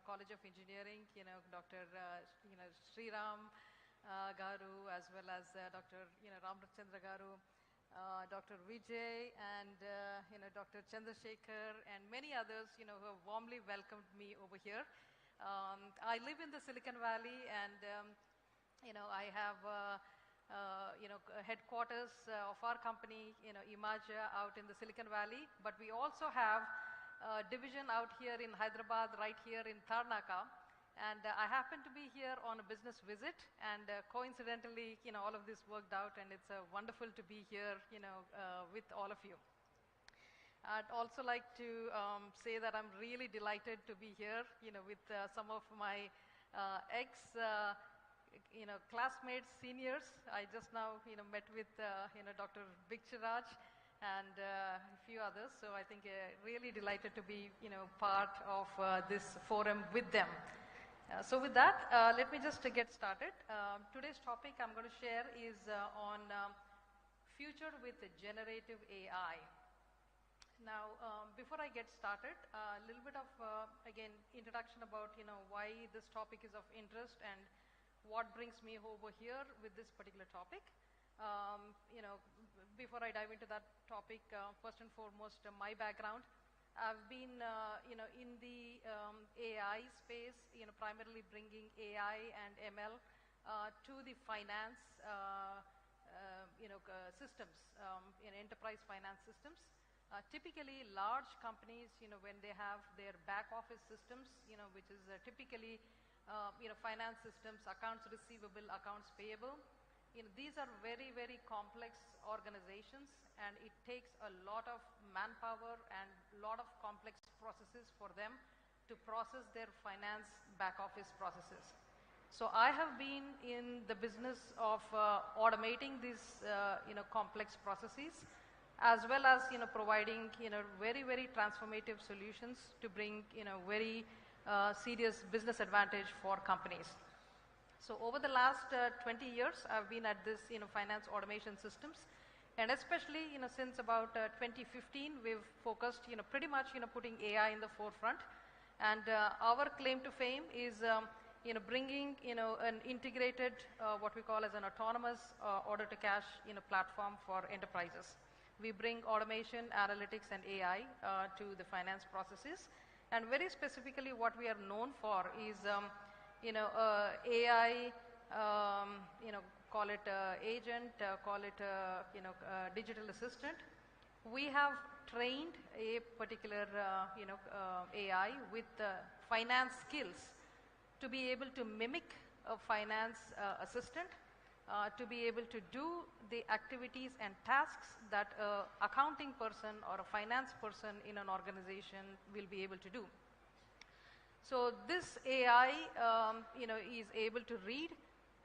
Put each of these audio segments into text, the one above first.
College of Engineering, Dr. 𝗧𝗦𝗔𝗧 Garu, as well as Dr. 𝗬𝗶𝗫𝗀𝗃 Garu, Dr. Vijay, and Dr. 𝗬𝗶𝗫𝗀𝗃, and many others, who have warmly welcomed me over here. I live in the Silicon Valley, and I have headquarters of our company, 𝗬𝗦𝗔𝗧, out in the Silicon Valley, but we also have a division out here in Hyderabad, right here in Tarnaka. And I happen to be here on a business visit, and coincidentally, all of this worked out, and it's wonderful to be here, with all of you. I'd also like to say that I'm really delighted to be here, with some of my ex classmates, seniors. I just now, met with, Dr. 𝗵𝗃 and a few others. So I think really delighted to be, part of this forum with them. So with that, let me just get started. Today's topic I'm going to share is on future with generative AI. Now, before I get started, a little bit of, again, introduction about, why this topic is of interest and what brings me over here with this particular topic. Before I dive into that topic, first and foremost, my background. I've been, in the AI space, primarily bringing AI and ML to the finance, systems, in enterprise finance systems. Typically, large companies, when they have their back office systems, which is typically finance systems, accounts receivable, accounts payable. These are very, very complex organizations, and it takes a lot of manpower and a lot of complex processes for them to process their finance back office processes. So I have been in the business of automating these, complex processes, as well as, providing, very, very transformative solutions to bring, very serious business advantage for companies. So over the last 20 years, I've been at this, finance automation systems, and especially, since about 2015, we've focused, pretty much, putting AI in the forefront. And our claim to fame is, bringing, an integrated, what we call as an autonomous order to cash, platform for enterprises. We bring automation, analytics, and AI to the finance processes. And very specifically, what we are known for is, AI, call it agent, call it, digital assistant. We have trained a particular, AI with finance skills to be able to mimic a finance assistant, to be able to do the activities and tasks that an accounting person or a finance person in an organization will be able to do. So this AI, is able to read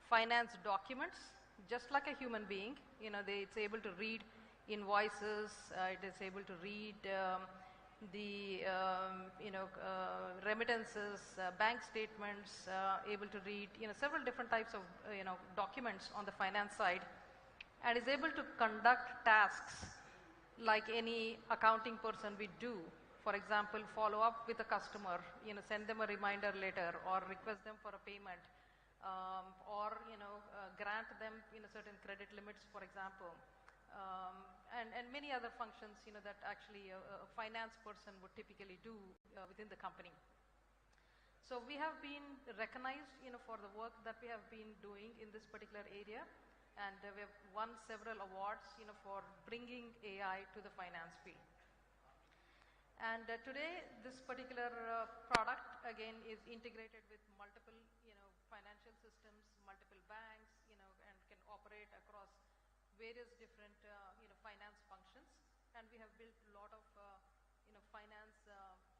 finance documents just like a human being. It's able to read invoices, it is able to read the remittances, bank statements, able to read several different types of documents on the finance side, and is able to conduct tasks like any accounting person would do. For example, follow up with a customer, send them a reminder letter, or request them for a payment, or grant them certain credit limits, for example. And many other functions, that actually a finance person would typically do within the company. So we have been recognized, for the work that we have been doing in this particular area, and we have won several awards, for bringing AI to the finance field. And today, this particular product again is integrated with multiple, financial systems, multiple banks, and can operate across various different, finance functions. And we have built a lot of, finance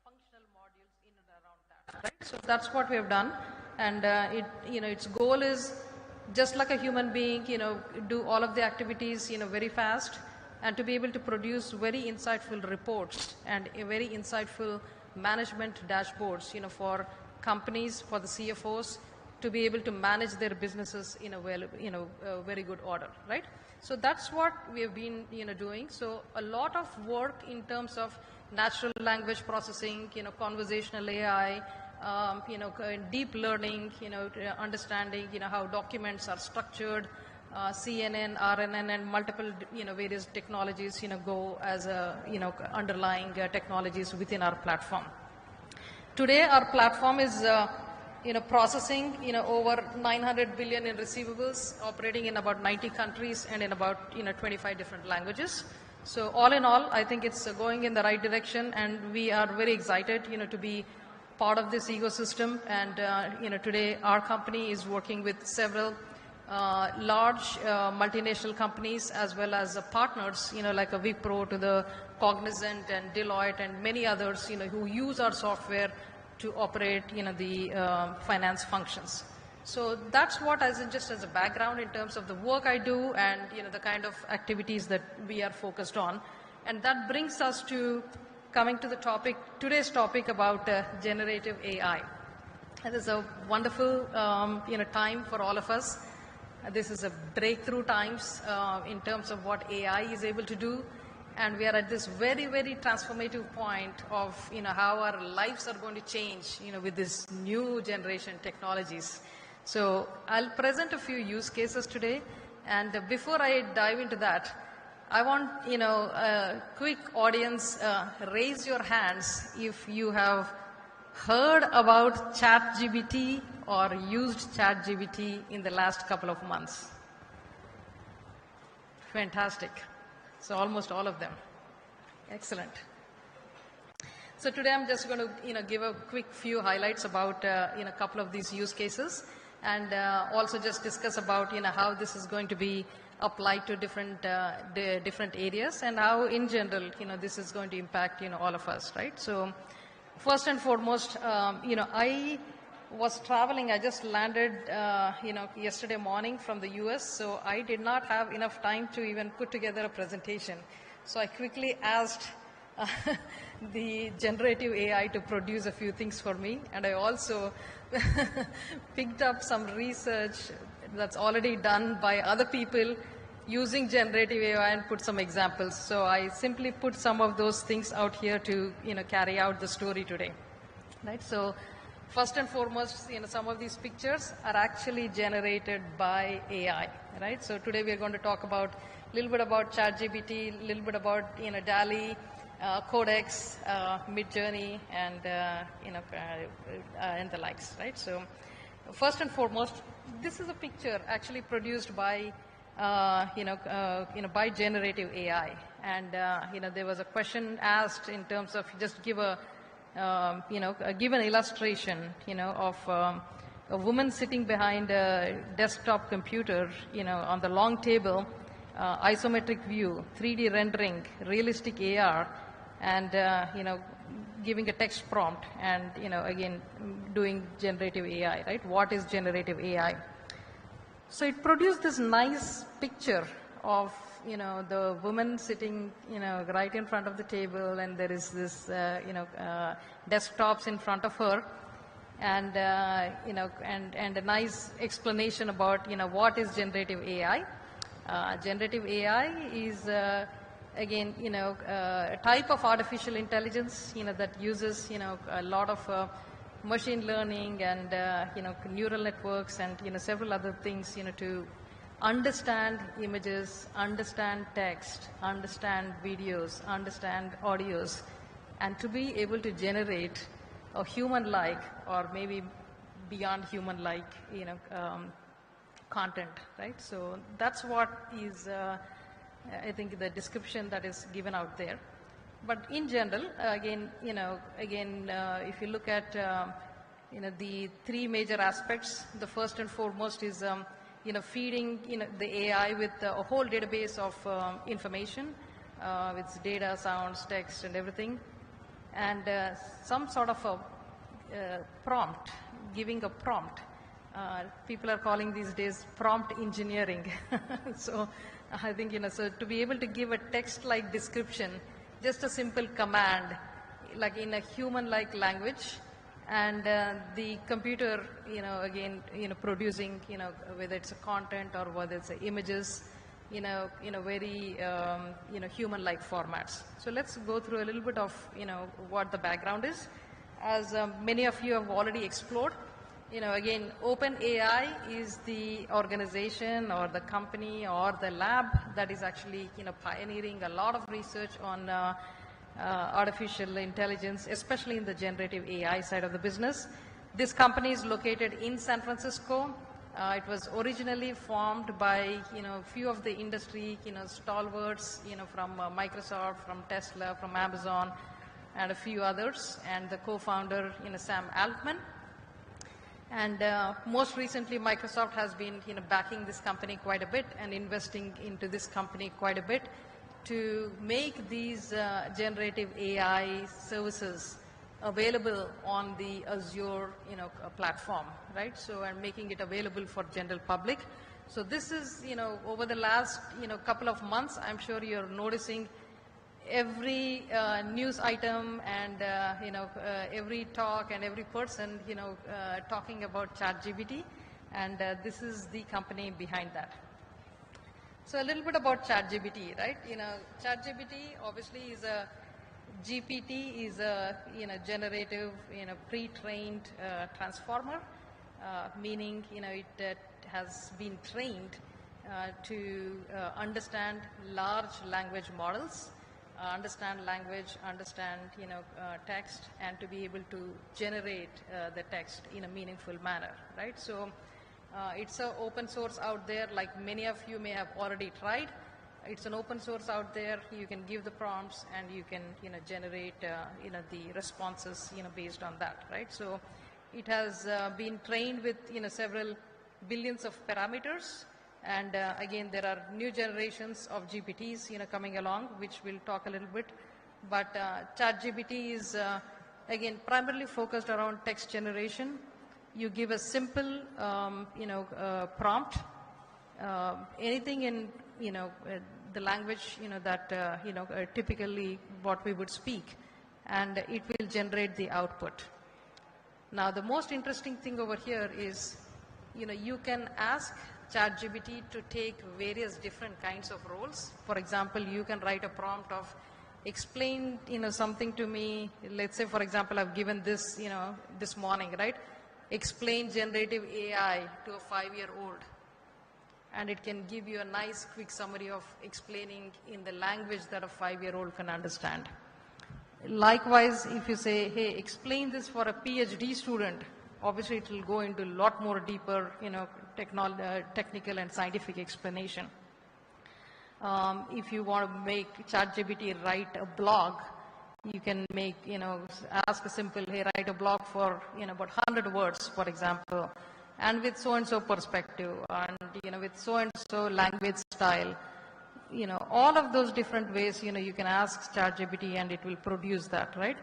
functional modules in and around that. Right? So that's what we have done, and its goal is just like a human being, do all of the activities, very fast, and to be able to produce very insightful reports and a very insightful management dashboards, for companies, for the CFOs, to be able to manage their businesses in a very good order, right? So that's what we have been, doing. So a lot of work in terms of natural language processing, conversational AI, deep learning, understanding, how documents are structured, CNN, RNN, and multiple, various technologies, go as a, underlying technologies within our platform. Today, our platform is, processing, over 900 billion in receivables, operating in about 90 countries and in about, 25 different languages. So all in all, I think it's going in the right direction, and we are very excited, to be part of this ecosystem. And, today our company is working with several large multinational companies as well as partners, like a Wipro to the Cognizant and Deloitte and many others, who use our software to operate, the finance functions. So that's what, just as a background in terms of the work I do and, the kind of activities that we are focused on. And that brings us to coming to the topic, today's topic about generative AI. It is a wonderful, time for all of us. This is a breakthrough times in terms of what AI is able to do. And we are at this very, very transformative point of, how our lives are going to change, with this new generation technologies. So I'll present a few use cases today. And before I dive into that, I want, a quick audience, raise your hands if you have heard about ChatGPT or used ChatGPT in the last couple of months. Fantastic. So almost all of them. Excellent. So today I'm just going to, give a quick few highlights about, a couple of these use cases, and also just discuss about, how this is going to be applied to different areas, and how in general, this is going to impact, all of us, right? So first and foremost, I was traveling. I just landed, yesterday morning from the US, so I did not have enough time to even put together a presentation. So I quickly asked the generative AI to produce a few things for me, and I also picked up some research that's already done by other people using generative AI and put some examples. So I simply put some of those things out here to, carry out the story today, right? So first and foremost, some of these pictures are actually generated by AI, right? So today we are going to talk about a little bit about ChatGPT, a little bit about, DALL-E, Codex, Midjourney, and, and the likes, right? So first and foremost, this is a picture actually produced by, by generative AI. And, there was a question asked in terms of just give a, give an illustration, of a woman sitting behind a desktop computer, on the long table, isometric view, 3D rendering, realistic AR, and, giving a text prompt and, again, doing generative AI, right? What is generative AI? So it produced this nice picture of, the woman sitting, right in front of the table, and there is this, desktops in front of her, and, and a nice explanation about, what is generative AI. Generative AI is, again, a type of artificial intelligence, that uses, a lot of machine learning and, neural networks and, several other things, to understand images, understand text, understand videos, understand audios, and to be able to generate a human-like or maybe beyond human-like, content, right? So that's what is, I think, the description that is given out there. But in general, again, if you look at, the three major aspects, the first and foremost is, feeding, the AI with a whole database of information, with data, sounds, text, and everything, and some sort of a prompt, giving a prompt. People are calling these days prompt engineering. So I think, so to be able to give a text-like description, just a simple command, like in a human-like language, and the computer, again, producing, whether it's a content or whether it's images, in a very, human-like formats. So let's go through a little bit of, what the background is. as many of you have already explored, again, OpenAI is the organization or the company or the lab that is actually, pioneering a lot of research on artificial intelligence, especially in the generative AI side of the business. This company is located in San Francisco. It was originally formed by, a few of the industry, stalwarts, from Microsoft, from Tesla, from Amazon, and a few others, and the co-founder, Sam Altman. And most recently, Microsoft has been, backing this company quite a bit and investing into this company quite a bit to make these generative AI services available on the Azure, platform, right? So, and making it available for general public. So this is, over the last, couple of months, I'm sure you're noticing every news item and, every talk and every person, talking about ChatGPT, and this is the company behind that. So a little bit about ChatGPT, right? ChatGPT obviously is a GPT is a generative pre-trained transformer, meaning it has been trained to understand large language models, understand language, understand text, and to be able to generate the text in a meaningful manner, right? So it's an open source out there, like many of you may have already tried. It's an open source out there. You can give the prompts and you can generate the responses based on that, right? So it has been trained with several billions of parameters, and again there are new generations of GPTs coming along, which we'll talk a little bit. But ChatGPT is again primarily focused around text generation. You give a simple prompt, anything in the language that typically what we would speak, and it will generate the output. Now the most interesting thing over here is you can ask ChatGPT to take various different kinds of roles. For example, you can write a prompt of explain something to me. Let's say, for example, I've given this this morning, right? Explain generative AI to a 5-year-old, and it can give you a nice quick summary of explaining in the language that a 5-year-old can understand. Likewise, if you say, hey, explain this for a PhD student, obviously it will go into a lot more deeper, technical and scientific explanation. If you want to make ChatGPT write a blog, you can make, ask a simple, hey, write a blog for, about 100 words, for example, and with so-and-so perspective, and, with so-and-so language style. All of those different ways, you can ask ChatGPT and it will produce that, right?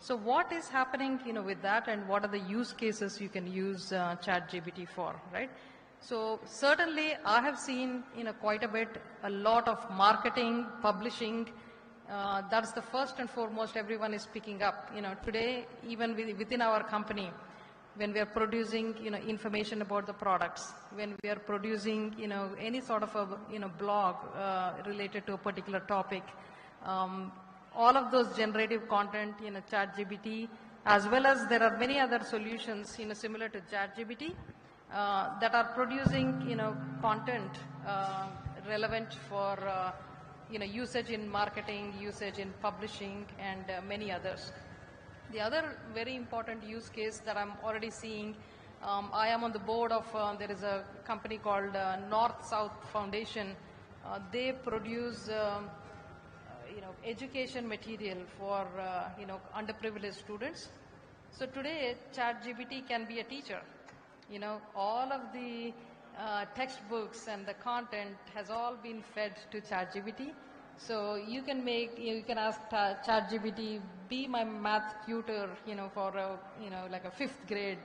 So what is happening, with that, and what are the use cases you can use ChatGPT for, right? So certainly I have seen, quite a bit, a lot of marketing, publishing. That's the first and foremost everyone is picking up. Today, even within our company, when we are producing, information about the products, when we are producing, any sort of a, blog related to a particular topic, all of those generative content, ChatGPT, as well as there are many other solutions, similar to ChatGPT, that are producing, content relevant for, usage in marketing, usage in publishing, and many others. The other very important use case that I'm already seeing, I am on the board of, there is a company called North-South Foundation. They produce, education material for, underprivileged students. So today, ChatGPT can be a teacher. All of the textbooks and the content has all been fed to ChatGPT. So you can ask ChatGPT, be my math tutor, for a, like a 5th grade,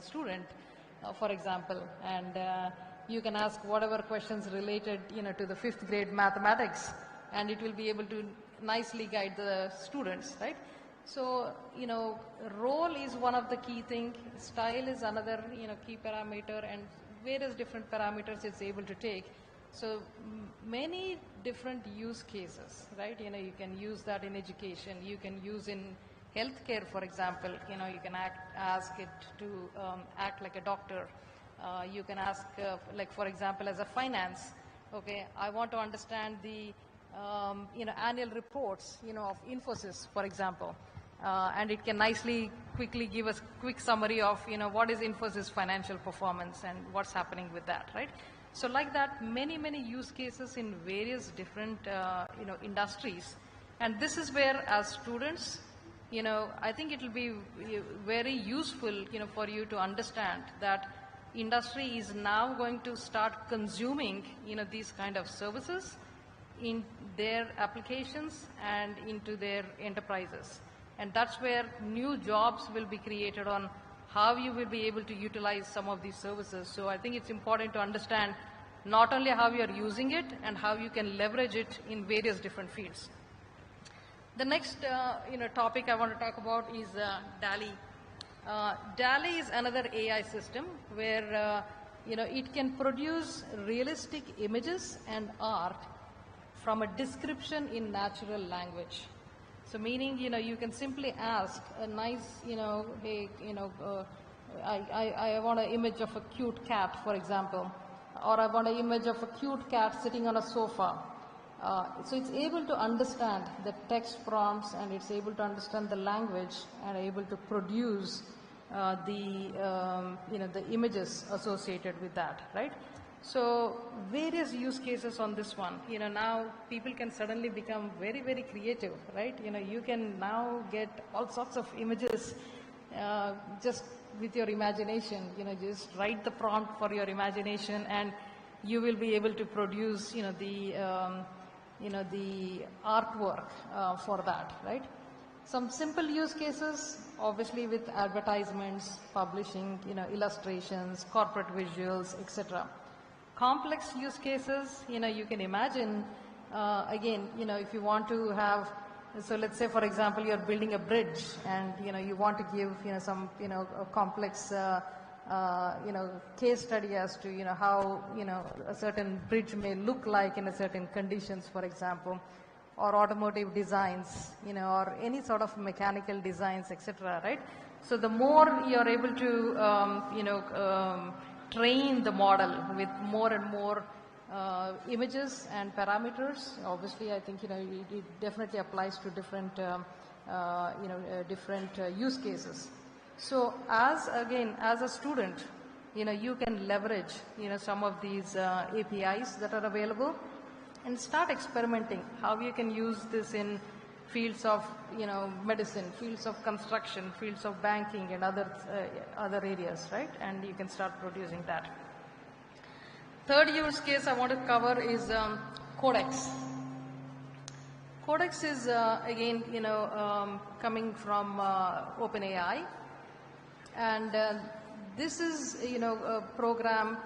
student, for example, and you can ask whatever questions related, to the 5th grade mathematics, and it will be able to nicely guide the students, right? So, role is one of the key things, style is another, key parameter, and various different parameters it's able to take. So many different use cases, right? You can use that in education, you can use in healthcare, for example, you can ask it to act like a doctor. You can ask, like for example, as a finance, okay, I want to understand the annual reports, of 𝗬𝗏𝗧, for example, and it can quickly give us quick summary of, what is 𝗬𝗏𝗧's financial performance and what's happening with that, right? So like that, many use cases in various different, industries, and this is where, as students, I think it will be very useful, for you to understand that industry is now going to start consuming, these kind of services in their applications and into their enterprises. And that's where new jobs will be created on how you will be able to utilize some of these services. So I think it's important to understand not only how you are using it and how you can leverage it in various different fields. The next topic I want to talk about is 𝗬𝗨. 𝗬𝗨 is another AI system where it can produce realistic images and art from a description in natural language. So meaning, you can simply ask a nice, hey, I want an image of a cute cat, for example, or I want an image of a cute cat sitting on a sofa. So it's able to understand the text prompts, and it's able to understand the language and able to produce the images associated with that, right? So various use cases on this one. Now people can suddenly become very creative, right? You can now get all sorts of images just with your imagination. Just write the prompt for your imagination, and you will be able to produce, the artwork for that, right? Some simple use cases, obviously with advertisements, publishing, illustrations, corporate visuals, etc. Complex use cases, you can imagine, again, if you want to have, so let's say, for example, you're building a bridge and, you want to give, some, a complex, case study as to, how, a certain bridge may look like in a certain conditions, for example, or automotive designs, or any sort of mechanical designs, etc., right? So the more you're able to, train the model with more and more images and parameters, obviously I think, it definitely applies to different, different use cases. So as a student, you can leverage, some of these APIs that are available and start experimenting how you can use this in fields of, medicine, fields of construction, fields of banking, and other areas, right? And you can start producing that. Third use case I want to cover is Codex. Codex is again, coming from OpenAI, and this is, a program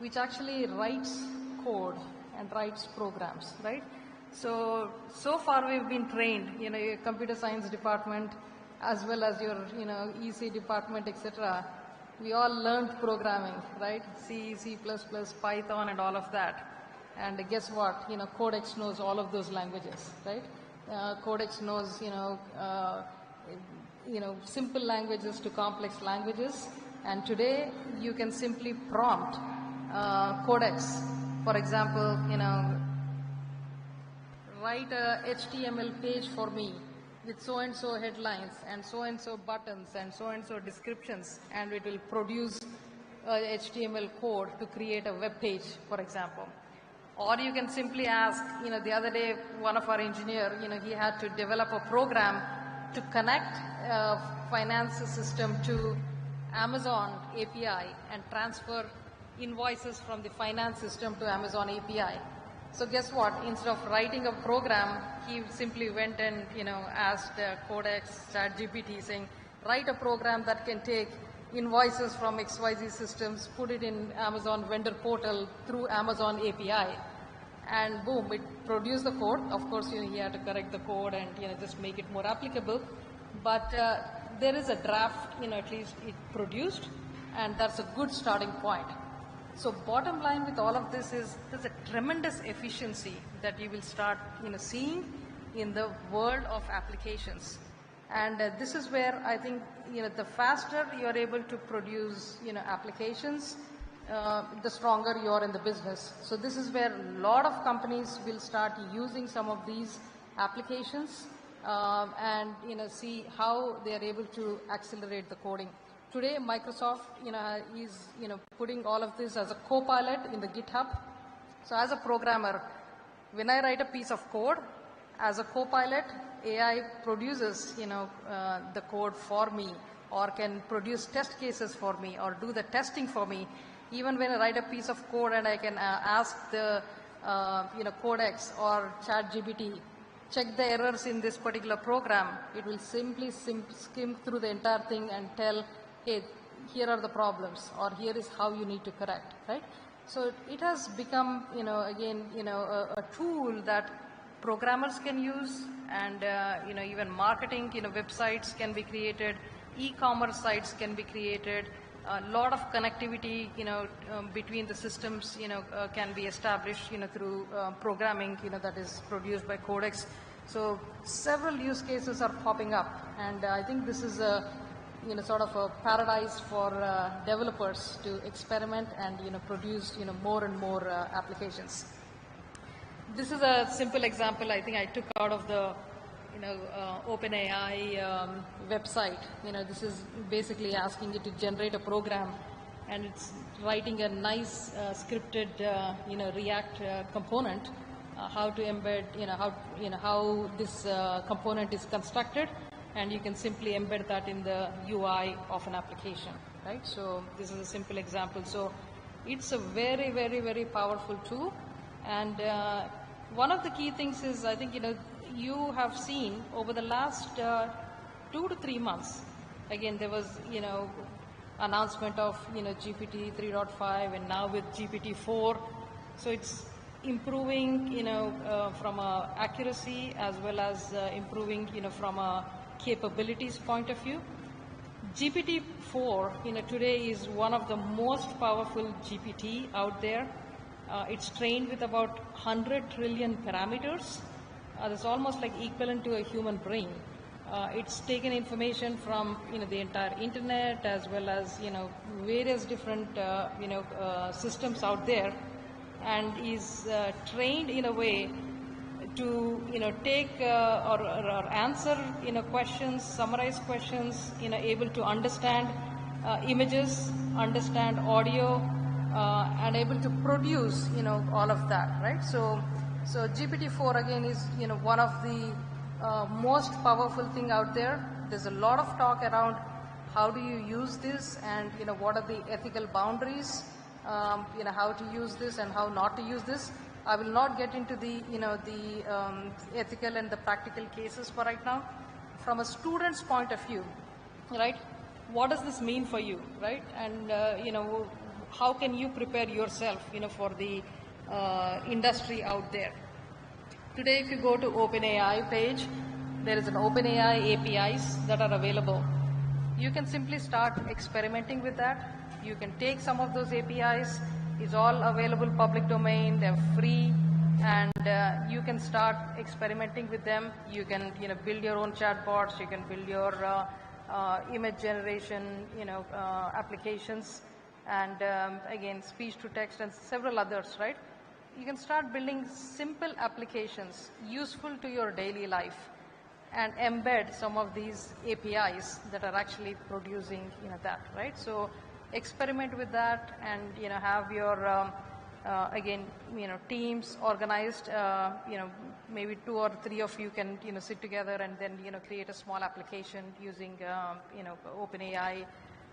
which actually writes code and writes programs, right? So far we've been trained, your computer science department as well as your, EC department, etc. We all learned programming, right? C, C++, Python, and all of that. And guess what? Codex knows all of those languages, right? Codex knows, simple languages to complex languages. And today you can simply prompt Codex, for example, write a HTML page for me with so-and-so headlines and so-and-so buttons and so-and-so descriptions, and it will produce HTML code to create a web page, for example. Or you can simply ask, the other day one of our engineer, he had to develop a program to connect a finance system to Amazon API and transfer invoices from the finance system to Amazon API. So guess what? Instead of writing a program, he simply went and asked Codex, ChatGPT, saying, write a program that can take invoices from XYZ systems, put it in Amazon vendor portal through Amazon API, and boom, it produced the code. Of course, he had to correct the code and just make it more applicable. But there is a draft, at least it produced, and that's a good starting point. So bottom line with all of this is there's a tremendous efficiency that you will start seeing in the world of applications. And this is where I think, the faster you are able to produce, applications, the stronger you are in the business. So this is where a lot of companies will start using some of these applications and, see how they are able to accelerate the coding. Today, Microsoft, is, putting all of this as a co-pilot in the GitHub. So as a programmer, when I write a piece of code, as a co-pilot, AI produces, the code for me, or can produce test cases for me, or do the testing for me. Even when I write a piece of code and I can ask the, Codex or ChatGPT, check the errors in this particular program, it will simply skim through the entire thing and tell, hey, here are the problems, or here is how you need to correct, right? So it has become, again, a tool that programmers can use, and, even marketing, websites can be created, e-commerce sites can be created, a lot of connectivity, between the systems, can be established, through programming, that is produced by Codex. So several use cases are popping up, and I think this is a, sort of a paradise for developers to experiment and, produce, more and more applications. This is a simple example I think I took out of the, OpenAI website. This is basically asking it to generate a program, and it's writing a nice scripted, React component, how to embed, how this component is constructed, and you can simply embed that in the UI of an application, right? So this is a simple example. So it's a very, very, very powerful tool. And one of the key things is, I think, you have seen over the last 2 to 3 months, again, there was, announcement of, GPT 3.5 and now with GPT 4. So it's improving, from a accuracy as well as improving, from a capabilities point of view. GPT-4, today is one of the most powerful GPT out there. It's trained with about 100 trillion parameters. That's almost like equivalent to a human brain. It's taken information from, the entire internet as well as, various different, systems out there, and is trained in a way to, take or answer, questions, summarize questions, able to understand images, understand audio, and able to produce, all of that, right? So GPT-4 again is, one of the most powerful thing out there. There's a lot of talk around how do you use this, and, what are the ethical boundaries, how to use this and how not to use this. I will not get into the, ethical and the practical cases for right now. From a student's point of view, right, what does this mean for you, right? And, how can you prepare yourself, for the industry out there? Today, if you go to OpenAI page, there is an OpenAI APIs that are available. You can simply start experimenting with that. You can take some of those APIs. It's all available public domain. They're free, and you can start experimenting with them. You can, build your own chatbots. You can build your image generation, applications, and again, speech to text and several others, right? You can start building simple applications useful to your daily life and embed some of these APIs that are actually producing, that, right? So experiment with that, and, have your, again, teams organized, maybe 2 or 3 of you can, sit together and then, create a small application using, OpenAI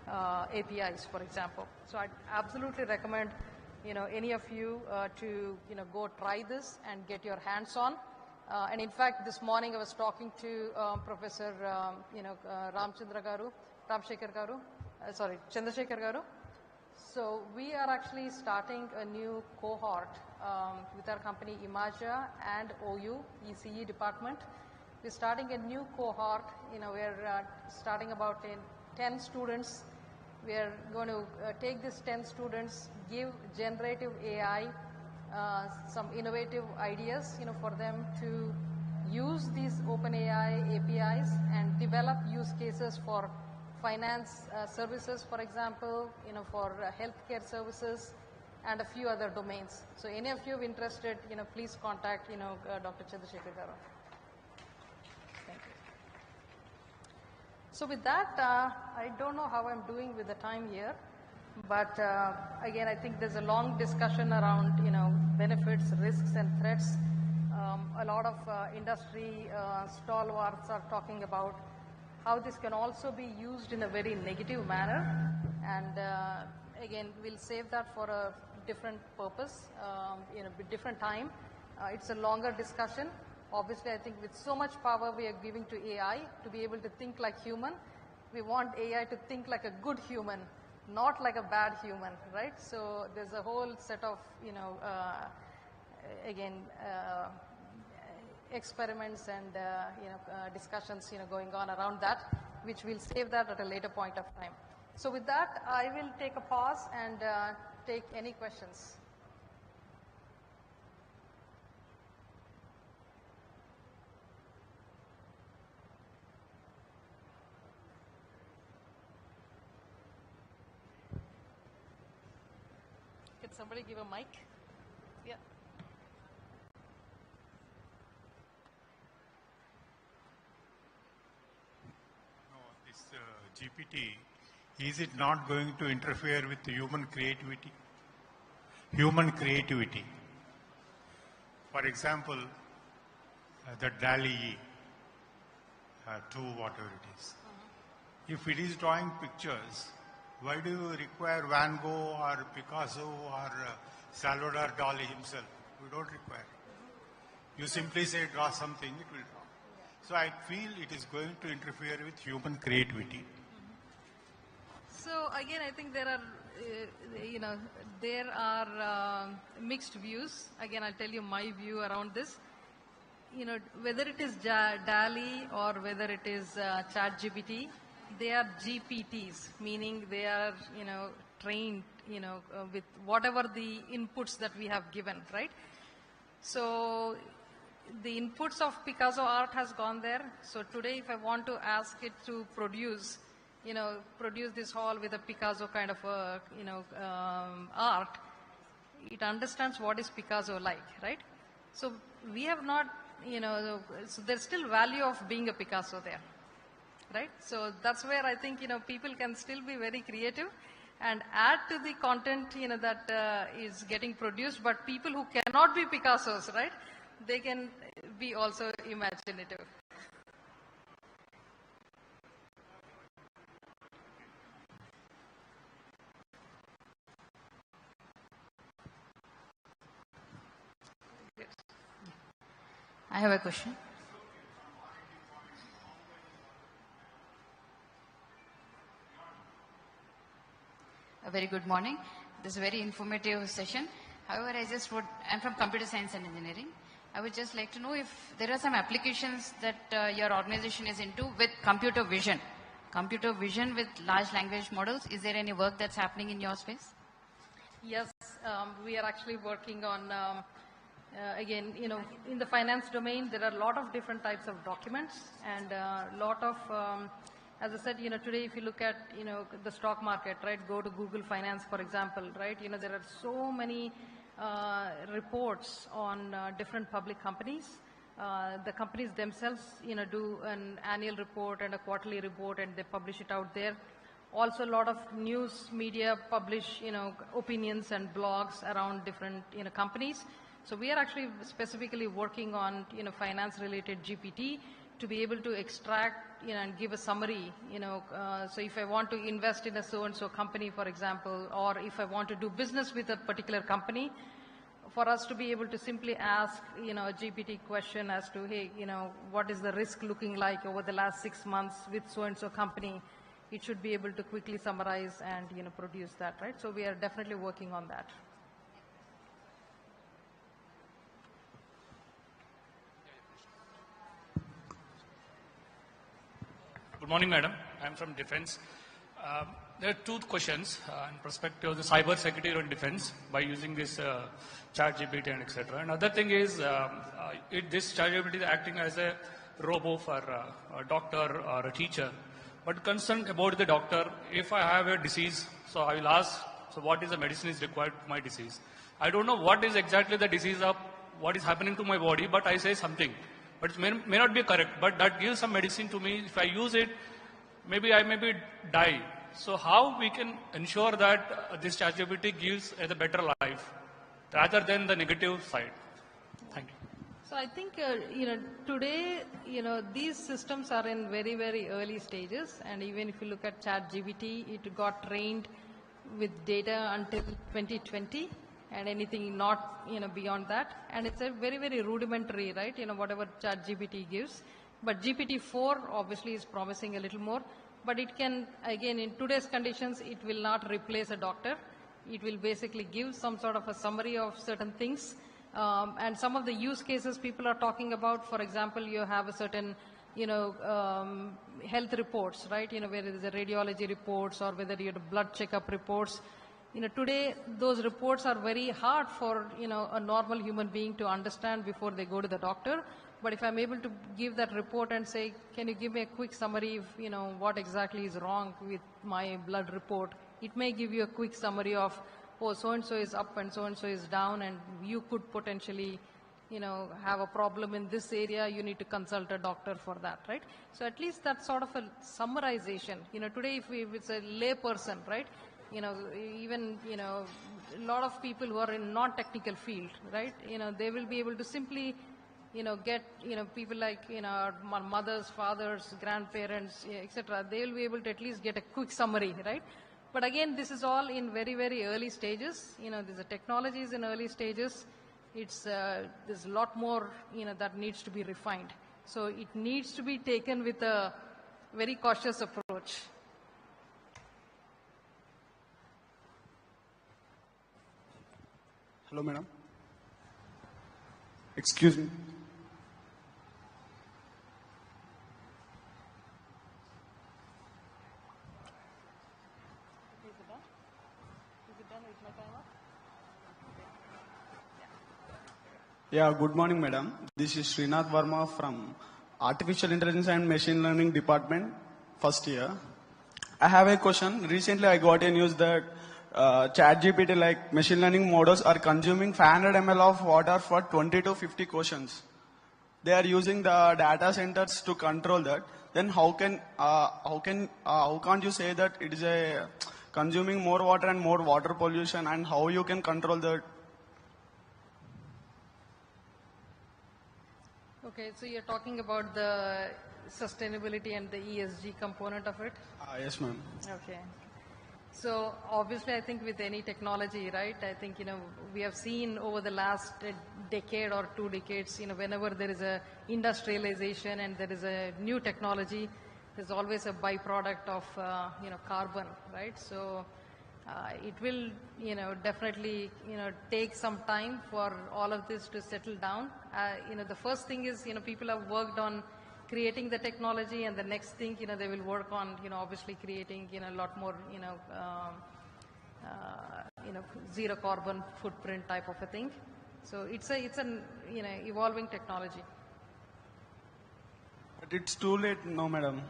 APIs, for example. So I'd absolutely recommend, any of you to, go try this and get your hands on. And in fact, this morning I was talking to Professor, Chandrasekhar Garu. So we are actually starting a new cohort with our company Imaja and OU, ECE department. We're starting a new cohort. We're starting about 10 students. We are going to take these 10 students, give generative AI some innovative ideas, for them to use these OpenAI APIs and develop use cases for finance services, for example, for healthcare services and a few other domains. So any of you interested, please contact, Dr. 𝗧𝗧 garu. Thank you. So with that, I don't know how I'm doing with the time here, but again, I think there's a long discussion around, benefits, risks, and threats. A lot of industry stalwarts are talking about how this can also be used in a very negative manner, and again, we'll save that for a different purpose, different time. It's a longer discussion. Obviously, I think with so much power we are giving to AI to be able to think like human, we want AI to think like a good human, not like a bad human, right? So there's a whole set of, experiments and discussions going on around that, which we'll save that at a later point of time. So with that, I will take a pause and take any questions. Can somebody give a mic? Yeah. GPT, is it not going to interfere with human creativity? Human creativity. For example, the 𝗧𝗧 whatever it is. If it is drawing pictures, why do you require Van Gogh or Picasso or Salvador Dali himself? We don't require. You simply say draw something, it will draw. So I feel it is going to interfere with human creativity. So again, I think there are mixed views. Again, I'll tell you my view around this. Whether it is DALL-E or whether it is ChatGPT, they are GPTs, meaning they are trained with whatever the inputs that we have given, right? So the inputs of Picasso art has gone there. So today, if I want to ask it to produce this hall with a Picasso kind of art, it understands what is Picasso like, right? So we have not, so there's still value of being a Picasso there, right? So that's where I think, people can still be very creative and add to the content, that is getting produced, but people who cannot be Picassos, right? They can be also imaginative. I have a question. A very good morning. This is a very informative session. However, I'm from computer science and engineering. I would just like to know if there are some applications that your organization is into with computer vision. Computer vision with large language models. Is there any work that's happening in your space? Yes, we are actually working on, again, in the finance domain, there are a lot of different types of documents and a lot of, as I said, today if you look at, the stock market, right, go to Google Finance, for example, right, there are so many reports on different public companies. The companies themselves, do an annual report and a quarterly report and they publish it out there. Also, a lot of news media publish, opinions and blogs around different, companies. So we are actually specifically working on, finance-related GPT to be able to extract, and give a summary, so if I want to invest in a so-and-so company, for example, or if I want to do business with a particular company, for us to be able to simply ask, a GPT question as to, hey, what is the risk looking like over the last 6 months with so-and-so company, it should be able to quickly summarize and, produce that, right? So we are definitely working on that. Good morning, madam. I am from Defense. There are two questions in perspective of the cyber security and defense by using this ChatGPT and etc. Another thing is this ChatGPT is acting as a robo for a doctor or a teacher. But concerned about the doctor, if I have a disease, so I will ask, so what is the medicine is required for my disease? I don't know what is exactly the disease of what is happening to my body, but I say something. But it may not be correct, but that gives some medicine to me. If I use it, maybe I may die. So how we can ensure that this ChatGPT gives a better life rather than the negative side? Thank you. So I think, today, these systems are in very, very early stages. And even if you look at ChatGPT, it got trained with data until 2020 and anything not, beyond that. And it's a very, very rudimentary, right? Whatever ChatGPT gives. But GPT-4 obviously is promising a little more. But it can, again, in today's conditions, it will not replace a doctor. It will basically give some sort of a summary of certain things. And some of the use cases people are talking about, for example, you have a certain, health reports, right? Where there is a radiology reports or whether you have blood checkup reports. Today those reports are very hard for, a normal human being to understand before they go to the doctor. But if I'm able to give that report and say, can you give me a quick summary of, what exactly is wrong with my blood report? It may give you a quick summary of, oh, so-and-so is up and so-and-so is down, and you could potentially, have a problem in this area. You need to consult a doctor for that, right? So at least that's sort of a summarization. Today if it's a lay person, right? Even, a lot of people who are in non-technical field, right? They will be able to simply get, people like, our mothers, fathers, grandparents, etc. They will be able to at least get a quick summary, right? But again, this is all in very, very early stages. The technology is in early stages. It's, there's a lot more, that needs to be refined. So it needs to be taken with a very cautious approach. Hello, madam. Excuse me. Yeah, good morning, madam. This is 𝗧𝗦𝗔𝗧 from Artificial Intelligence and Machine Learning Department, first year. I have a question. Recently, I got a news that ChatGPT, like machine learning models, are consuming 500 ml of water for 20 to 50 questions. They are using the data centers to control that. Then how can't you say that it is a consuming more water and more water pollution, and how you can control that? Okay, so you're talking about the sustainability and the ESG component of it? Yes, ma'am. Okay. So obviously I think with any technology, right, I think, we have seen over the last decade or 2 decades, whenever there is a industrialization and there is a new technology, there's always a byproduct of, carbon, right? So it will, definitely, take some time for all of this to settle down. The first thing is, people have worked on creating the technology, and the next thing, they will work on, obviously creating, a lot more, zero carbon footprint type of a thing. So it's an, evolving technology. But it's too late now, madam.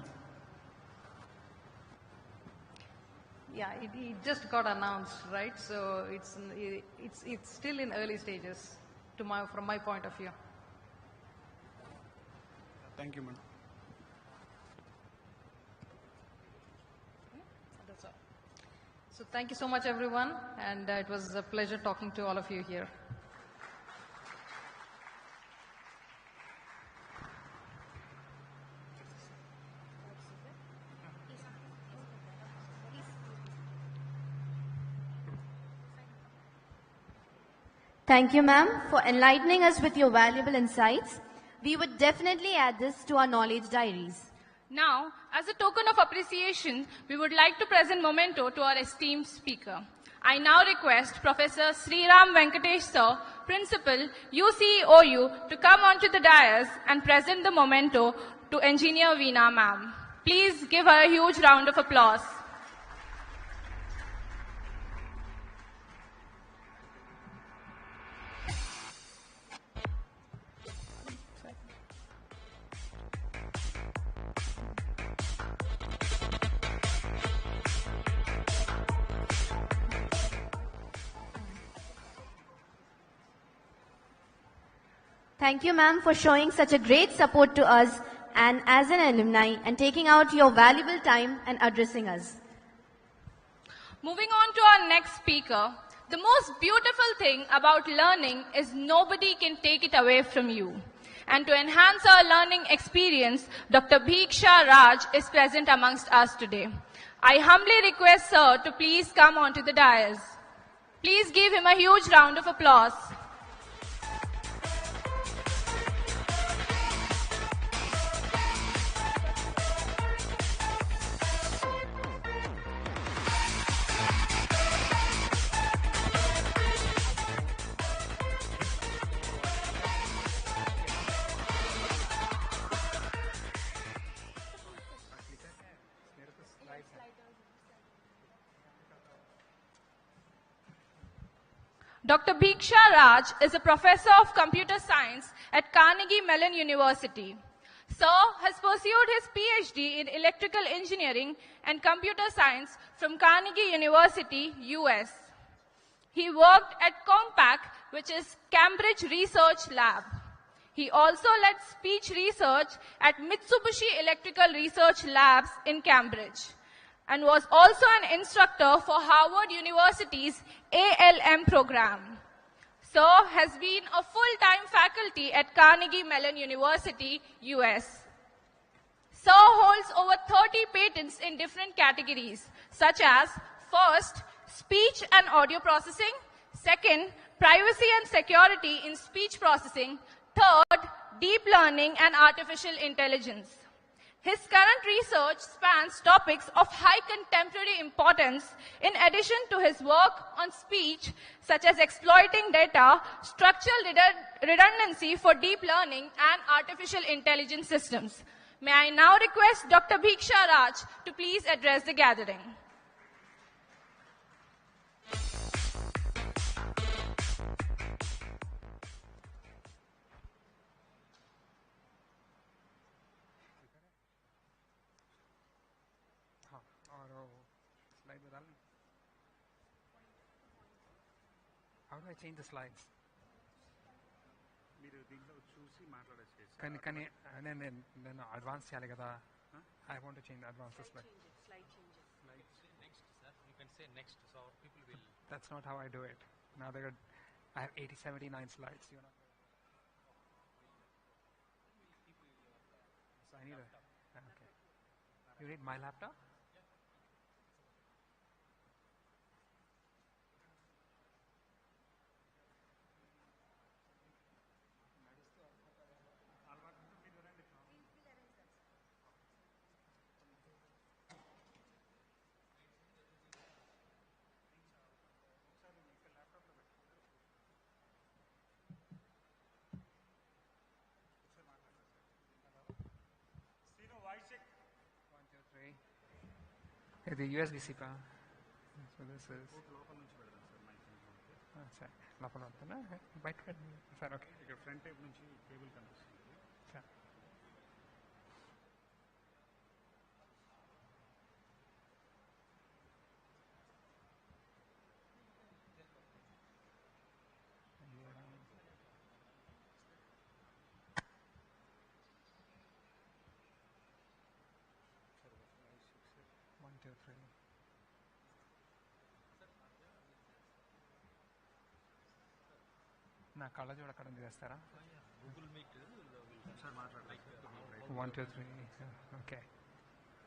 Yeah, it just got announced, right? So it's still in early stages from my point of view. Thank you, madam. That's all. So thank you so much, everyone, and it was a pleasure talking to all of you here. Thank you, ma'am, for enlightening us with your valuable insights. We would definitely add this to our knowledge diaries. Now, as a token of appreciation, we would like to present memento to our esteemed speaker. I now request Professor 𝗧𝗦𝗔𝗧 Sir, Principal, UCEOU, to come onto the dais and present the memento to Engineer Veena ma'am. Please give her a huge round of applause. Thank you, ma'am, for showing such a great support to us and as an alumni and taking out your valuable time and addressing us. Moving on to our next speaker, the most beautiful thing about learning is nobody can take it away from you. And to enhance our learning experience, Dr. 𝗧𝗪𝗧 𝗧 is present amongst us today. I humbly request sir to please come onto the dais. Please give him a huge round of applause. Dr. 𝗧𝗪𝗧 𝗧 is a professor of computer science at Carnegie Mellon University. Sir has pursued his PhD in electrical engineering and computer science from Carnegie University, US. He worked at COMPAC, which is Cambridge Research Lab. He also led speech research at Mitsubishi Electrical Research Labs in Cambridge, and was also an instructor for Harvard University's ALM program. Sir has been a full-time faculty at Carnegie Mellon University, US. Sir holds over 30 patents in different categories, such as first, speech and audio processing; second, privacy and security in speech processing; third, deep learning and artificial intelligence. His current research spans topics of high contemporary importance in addition to his work on speech, such as exploiting data, structural redundancy for deep learning, and artificial intelligence systems. May I now request Dr. 𝗧𝗪𝗧 𝗧 to please address the gathering. How do I change the slides? నేను advance చేయాలి కదా. I want to change the advanced slide. Slide changes. Next, sir. You can say next, so people will. That's not how I do it. Now I have 79 slides. You know. So I need okay. You need my laptop? ఇది USB-C పా. So this is సరే లోపల ఉంటుందా బయట sir. Okay ఇక్కడ front type నుంచి cable కనిపిస్తుంది sir. నా కళ్ళజోడు అక్కడ ఉంది చేస్తారా? Google Meet. 1, 2, 3. Okay.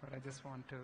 But I just want to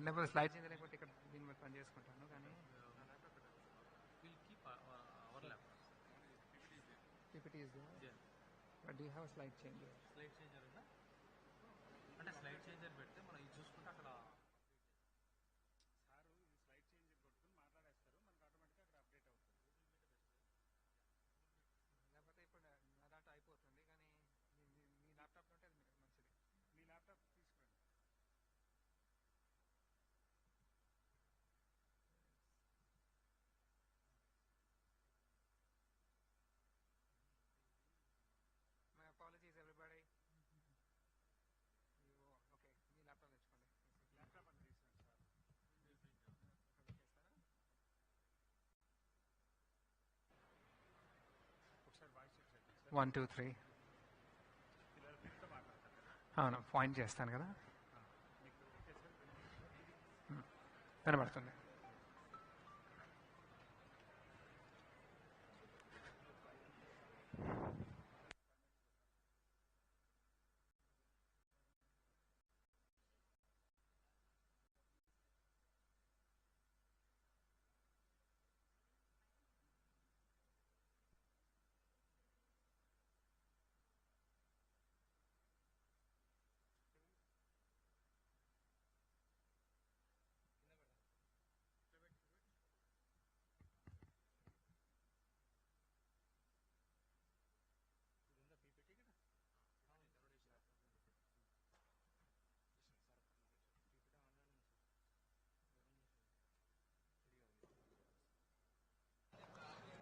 లేకపోతే స్లైడ్ చేంజ్ లేకపోతే ఇక్కడ దీని మీద పని చేసుకుంటాను కానీ We'll keep our laptop. PPT is there. But do you have a slide changer? Slide changer ఉందా? అంటే స్లైడ్ చేంజర్ పెడితే మనం ఇది చూసుకుంటే అక్కడ లేకపోతే ఇప్పుడు నా డాటా అయిపోతుంది కానీ మీ ల్యాప్టాప్ ఉంటే అది మంచిది. మీ ల్యాప్టాప్ తీసుకోండి. My apologies everybody. Okay me laptop తెచ్చుకోండి. ల్యాప్టాప్ అని తీసుకోండి సార్. 1 2 3 అవును పాయింట్ చేస్తాను కదా వినబడుతుంది.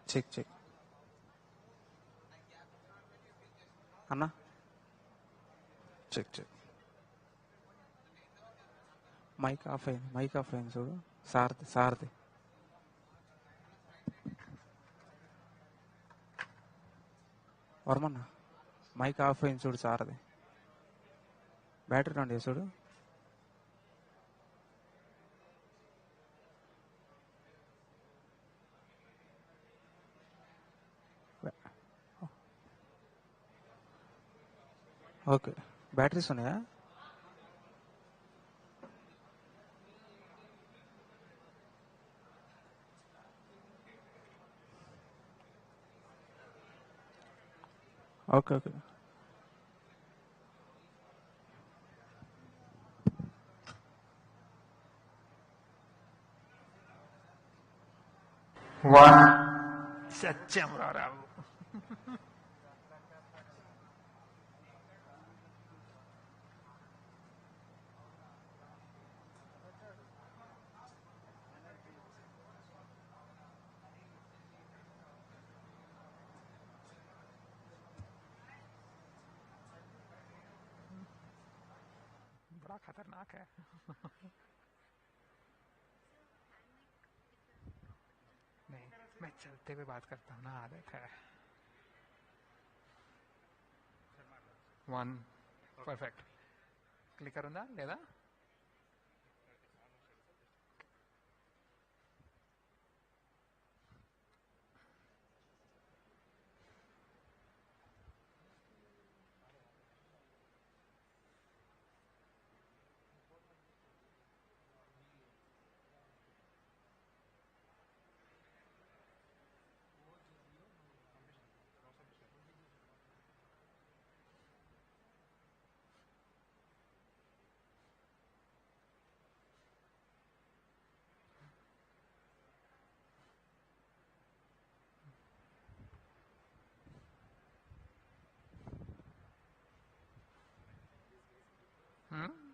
చెక్ చెక్ అన్నా చెక్ చెక్ మైక్ ఆఫ్ అయింది చూడు సార్ది వర్మన్నా మైక్ ఆఫ్ అయింది చూడు సార్ది బ్యాటరీ రండి చూడు ఓకే బ్యాటరీస్ ఉన్నాయా ఓకే ఓకే సత్యం రావు बड़ा खतरनाक है नहीं मैं चलते हुए बात करता हूँ ना आदत है 1 परफेक्ट क्लिकर ఉందా లేదా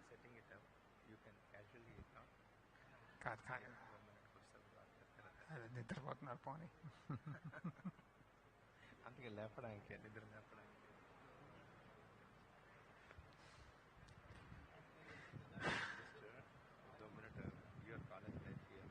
setting it up, you can casually కాదు కాదు నిద్రపోతున్నారు పోనీ అందుకే లేపడానికి నిద్ర లేపడానికి just 2 minutes your college life here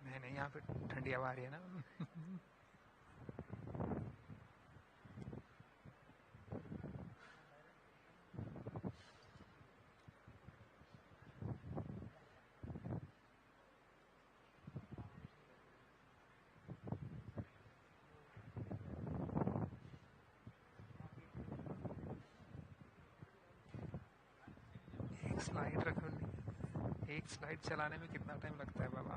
नहीं यहाँ पे ठंडी हवा आ रही है ना स्लाइड रखो, एक स्लाइड चलाने में कितना टाइम लगता है बाबा?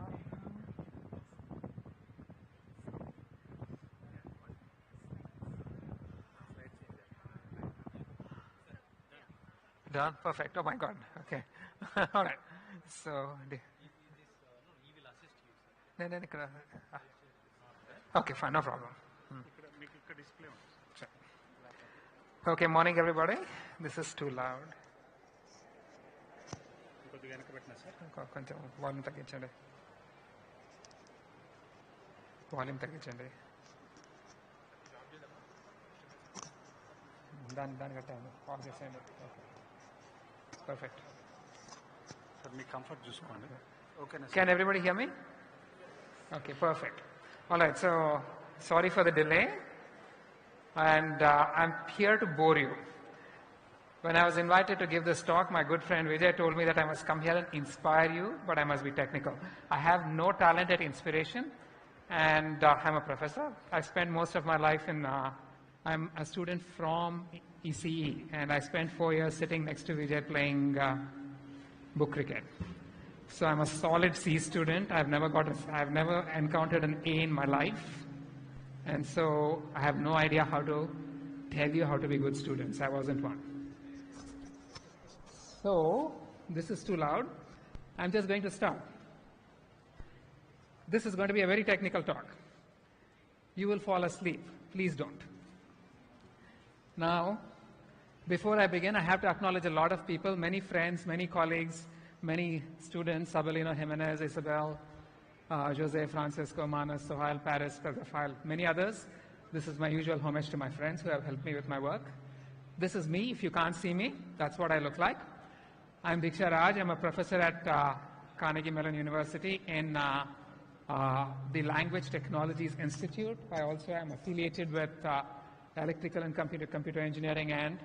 Done? Perfect. Oh my God. Okay. All right. So, okay, fine. No problem. Sure. Okay, morning everybody. This is too loud. కొంచెం వాల్యూమ్ తగ్గించండి, వాల్యూమ్ తగ్గించండి. దాని కట్టండి, ఆన్ చేసేయండి. పర్ఫెక్ట్. సార్ మీ కంఫర్ట్ చూసుకోండి. ఓకేనా? Can everybody hear me? Okay, perfect. All right, so sorry for the delay, and I'm here to bore you. When I was invited to give this talk, my good friend Vijay told me that I must come here and inspire you, but I must be technical. I have no talent at inspiration, and I'm a professor. I spent most of my life in, I'm a student from ECE, and I spent 4 years sitting next to Vijay playing book cricket. So I'm a solid C student. I've never encountered an A in my life, and so I have no idea how to tell you how to be good students. I wasn't one. So, this is too loud. I'm just going to start. This is going to be a very technical talk. You will fall asleep. Please don't. Now, before I begin, I have to acknowledge a lot of people, many friends, many colleagues, many students, Abelino, Jimenez, Isabel, Jose, Francisco, Manas, Sohail, Paris, Iphehl, many others. This is my usual homage to my friends who have helped me with my work. This is me. If you can't see me, that's what I look like. I'm 𝗳𝗧𝗏. I'm a professor at Carnegie Mellon University in the Language Technologies Institute. I also am affiliated with electrical and computer engineering and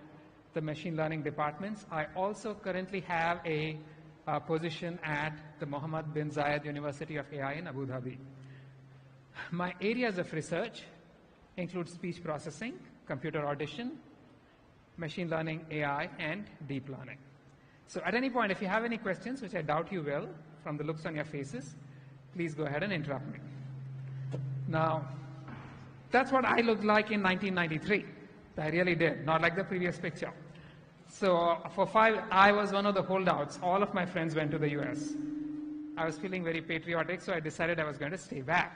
the machine learning departments. I also currently have a position at the Mohammed bin Zayed University of AI in Abu Dhabi. My areas of research include speech processing, computer audition, machine learning, AI, and deep learning. So at any point, if you have any questions, which I doubt you will, from the looks on your faces, please go ahead and interrupt me. Now, that's what I looked like in 1993. I really did, not like the previous picture. So I was one of the holdouts. All of my friends went to the US. I was feeling very patriotic, so I decided I was going to stay back.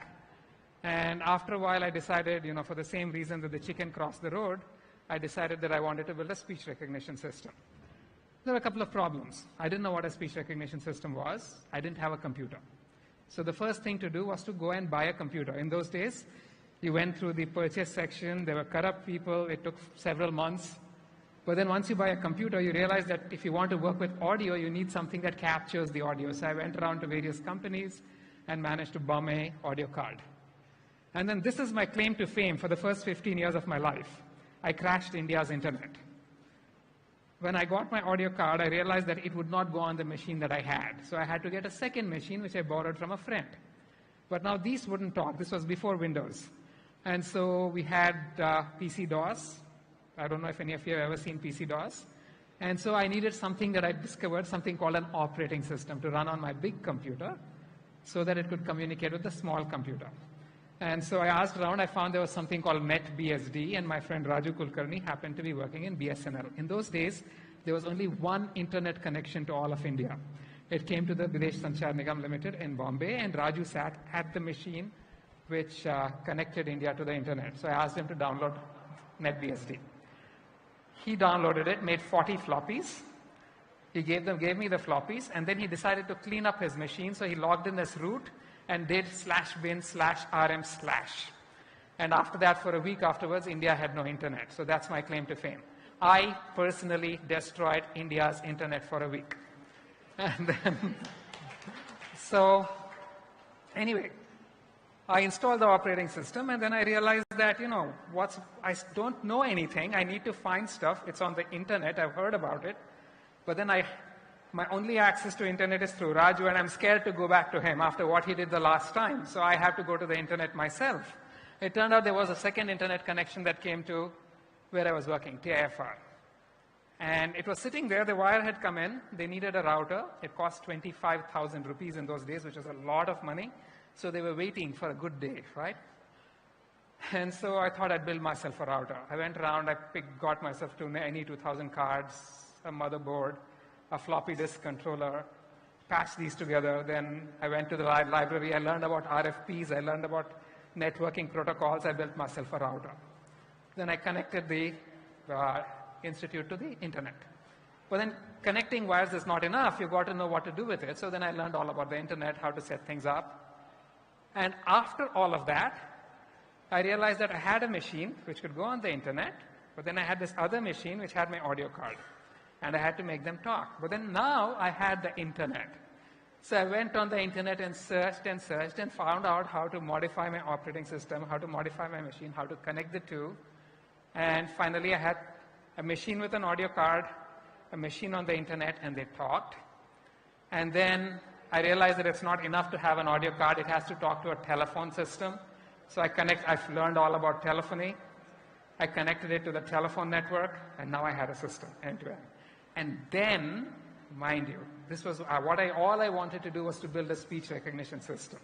And after a while, I decided, for the same reason that the chicken crossed the road, I decided that I wanted to build a speech recognition system. There were a couple of problems. I didn't know what a speech recognition system was. I didn't have a computer. So the first thing to do was to go and buy a computer. In those days, you went through the purchase section. There were corrupt people. It took several months. But then once you buy a computer, you realize that if you want to work with audio, you need something that captures the audio. So I went around to various companies and managed to bum an audio card. And then this is my claim to fame for the first 15 years of my life. I crashed India's internet. When I got my audio card, I realized that it would not go on the machine that I had. So I had to get a second machine, which I borrowed from a friend. But now these wouldn't talk. This was before Windows. And so we had PC-DOS. I don't know if any of you have ever seen PC-DOS. And so I needed something that I discovered, something called an operating system to run on my big computer so that it could communicate with the small computer. And so I asked around. I found there was something called NetBSD, and my friend Raju Kulkarni happened to be working in BSNL. In those days, there was only one internet connection to all of India. It came to the Videsh Sanchar Nigam Limited in Bombay, and Raju sat at the machine which connected India to the internet. So I asked him to download NetBSD. He downloaded it, made 40 floppies. He gave me the floppies, and then he decided to clean up his machine, so he logged in as root and did /bin/rm/. And after that, for a week afterwards, India had no internet. So that's my claim to fame. I personally destroyed India's internet for a week. And then, so anyway, I installed the operating system, and then I realized that, I don't know anything. I need to find stuff. It's on the internet. I've heard about it. But then my only access to internet is through Raju, and I'm scared to go back to him after what he did the last time. So I have to go to the internet myself. It turned out there was a second internet connection that came to where I was working, 𝗂𝗽𝗋𝗺. And it was sitting there, the wire had come in, they needed a router. It cost 25,000 rupees in those days, which was a lot of money. So they were waiting for a good day, right? And so I thought I'd build myself a router. I went around, got myself any 2,000 cards, a motherboard, a floppy disk controller, patched these together. Then I went to the library, I learned about RFPs, I learned about networking protocols, I built myself a router. Then I connected the institute to the internet. But then connecting wires is not enough. You've got to know what to do with it. So then I learned all about the internet, how to set things up. And after all of that, I realized that I had a machine which could go on the internet, but then I had this other machine which had my audio card. And I had to make them talk. But then now I had the internet. So I went on the internet and searched and found out how to modify my operating system, how to modify my machine, how to connect the two. And finally I had a machine with an audio card, a machine on the internet, and they talked. And then I realized that it's not enough to have an audio card, it has to talk to a telephone system. So I've learned all about telephony. I connected it to the telephone network, and now I had a system end-to-end. And then, mind you, this was all I wanted to do was to build a speech recognition system.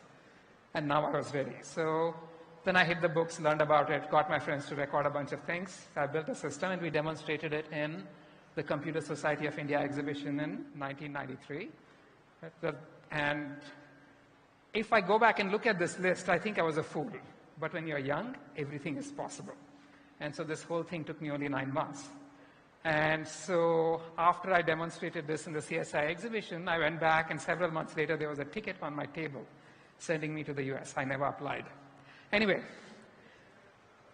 And now I was ready. So then I hit the books, learned about it, got my friends to record a bunch of things. I built a system, and we demonstrated it in the Computer Society of India exhibition in 1993. And if I go back and look at this list, I think I was a fool. But when you're young, everything is possible. And so this whole thing took me only 9 months. And so after I demonstrated this in the CSI exhibition, I went back, and several months later, there was a ticket on my table sending me to the US. I never applied. Anyway,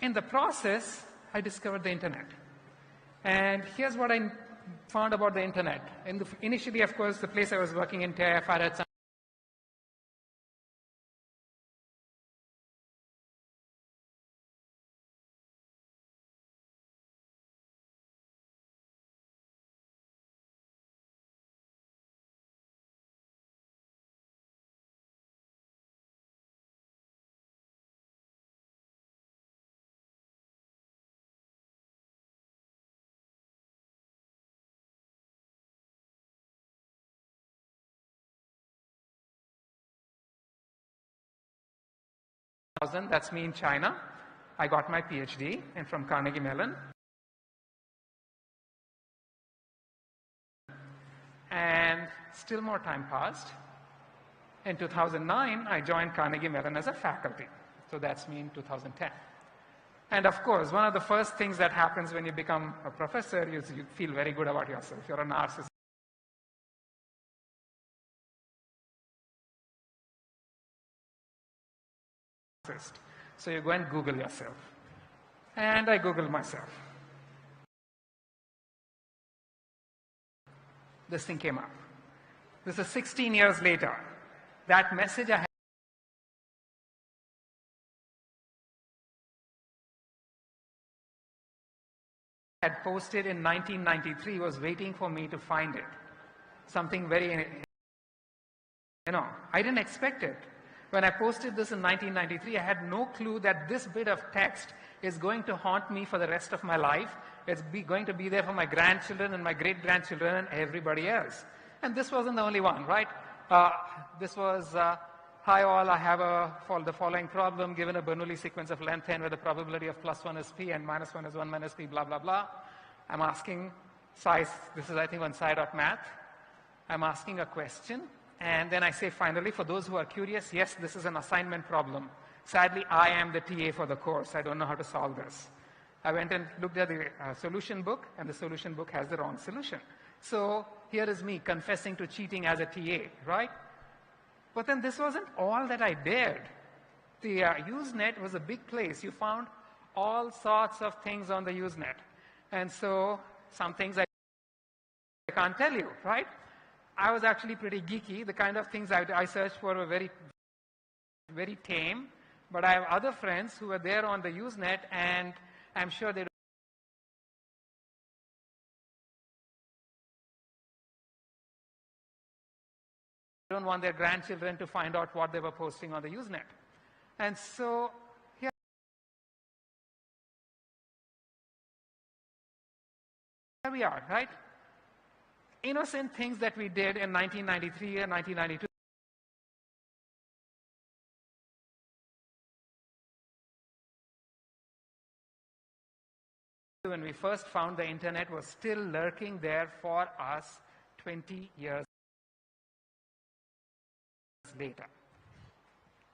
in the process, I discovered the internet. And here's what I found about the internet. Initially, of course, the place I was working in, 𝗘𝗍 That's me in China. I got my PhD and from Carnegie Mellon. And still more time passed. In 2009, I joined Carnegie Mellon as a faculty. So that's me in 2010. And of course, one of the first things that happens when you become a professor is you feel very good about yourself. You're a narcissist. So you go and Google yourself. And I Googled myself. This thing came up. This is 16 years later. That message I had posted in 1993 was waiting for me to find it. Something very, I didn't expect it. When I posted this in 1993, I had no clue that this bit of text is going to haunt me for the rest of my life. It's going to be there for my grandchildren and my great-grandchildren and everybody else. And this wasn't the only one, right? This was, hi all, I have the following problem, given a Bernoulli sequence of length n where the probability of +1 is p and -1 is 1 minus p, blah, blah, blah. I'm asking this is I think on 𝗧.math. I'm asking a question. And then I say, finally, for those who are curious, yes, this is an assignment problem. Sadly, I am the TA for the course. I don't know how to solve this. I went and looked at the solution book, and the solution book has the wrong solution. So here is me confessing to cheating as a TA, right? But then this wasn't all that I dared. The Usenet was a big place. You found all sorts of things on the Usenet. And so some things I can't tell you, right? I was actually pretty geeky. The kind of things I searched for were very, very tame. But I have other friends who were there on the Usenet, and I'm sure they don't want their grandchildren to find out what they were posting on the Usenet. And so we are, right? Innocent things that we did in 1993 and 1992. When we first found the internet was still lurking there for us 20 years later.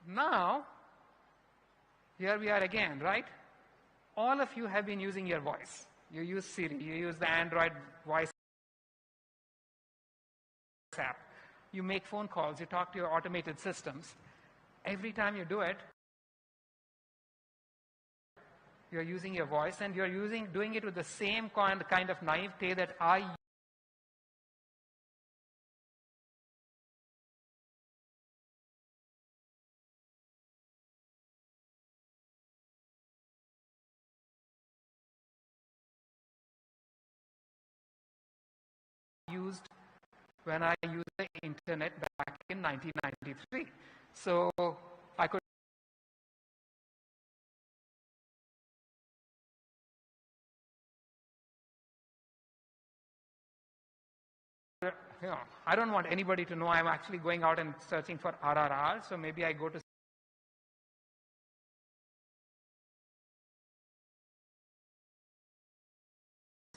Now, here we are again, right? All of you have been using your voice. You use Siri, you use the Android voice app. You make phone calls, you talk to your automated systems. Every time you do it, you're using your voice, and you're doing it with the same kind of naivete that I used when I used the internet back in 1993. So I could I don't want anybody to know I'm actually going out and searching for RRR, so maybe I go to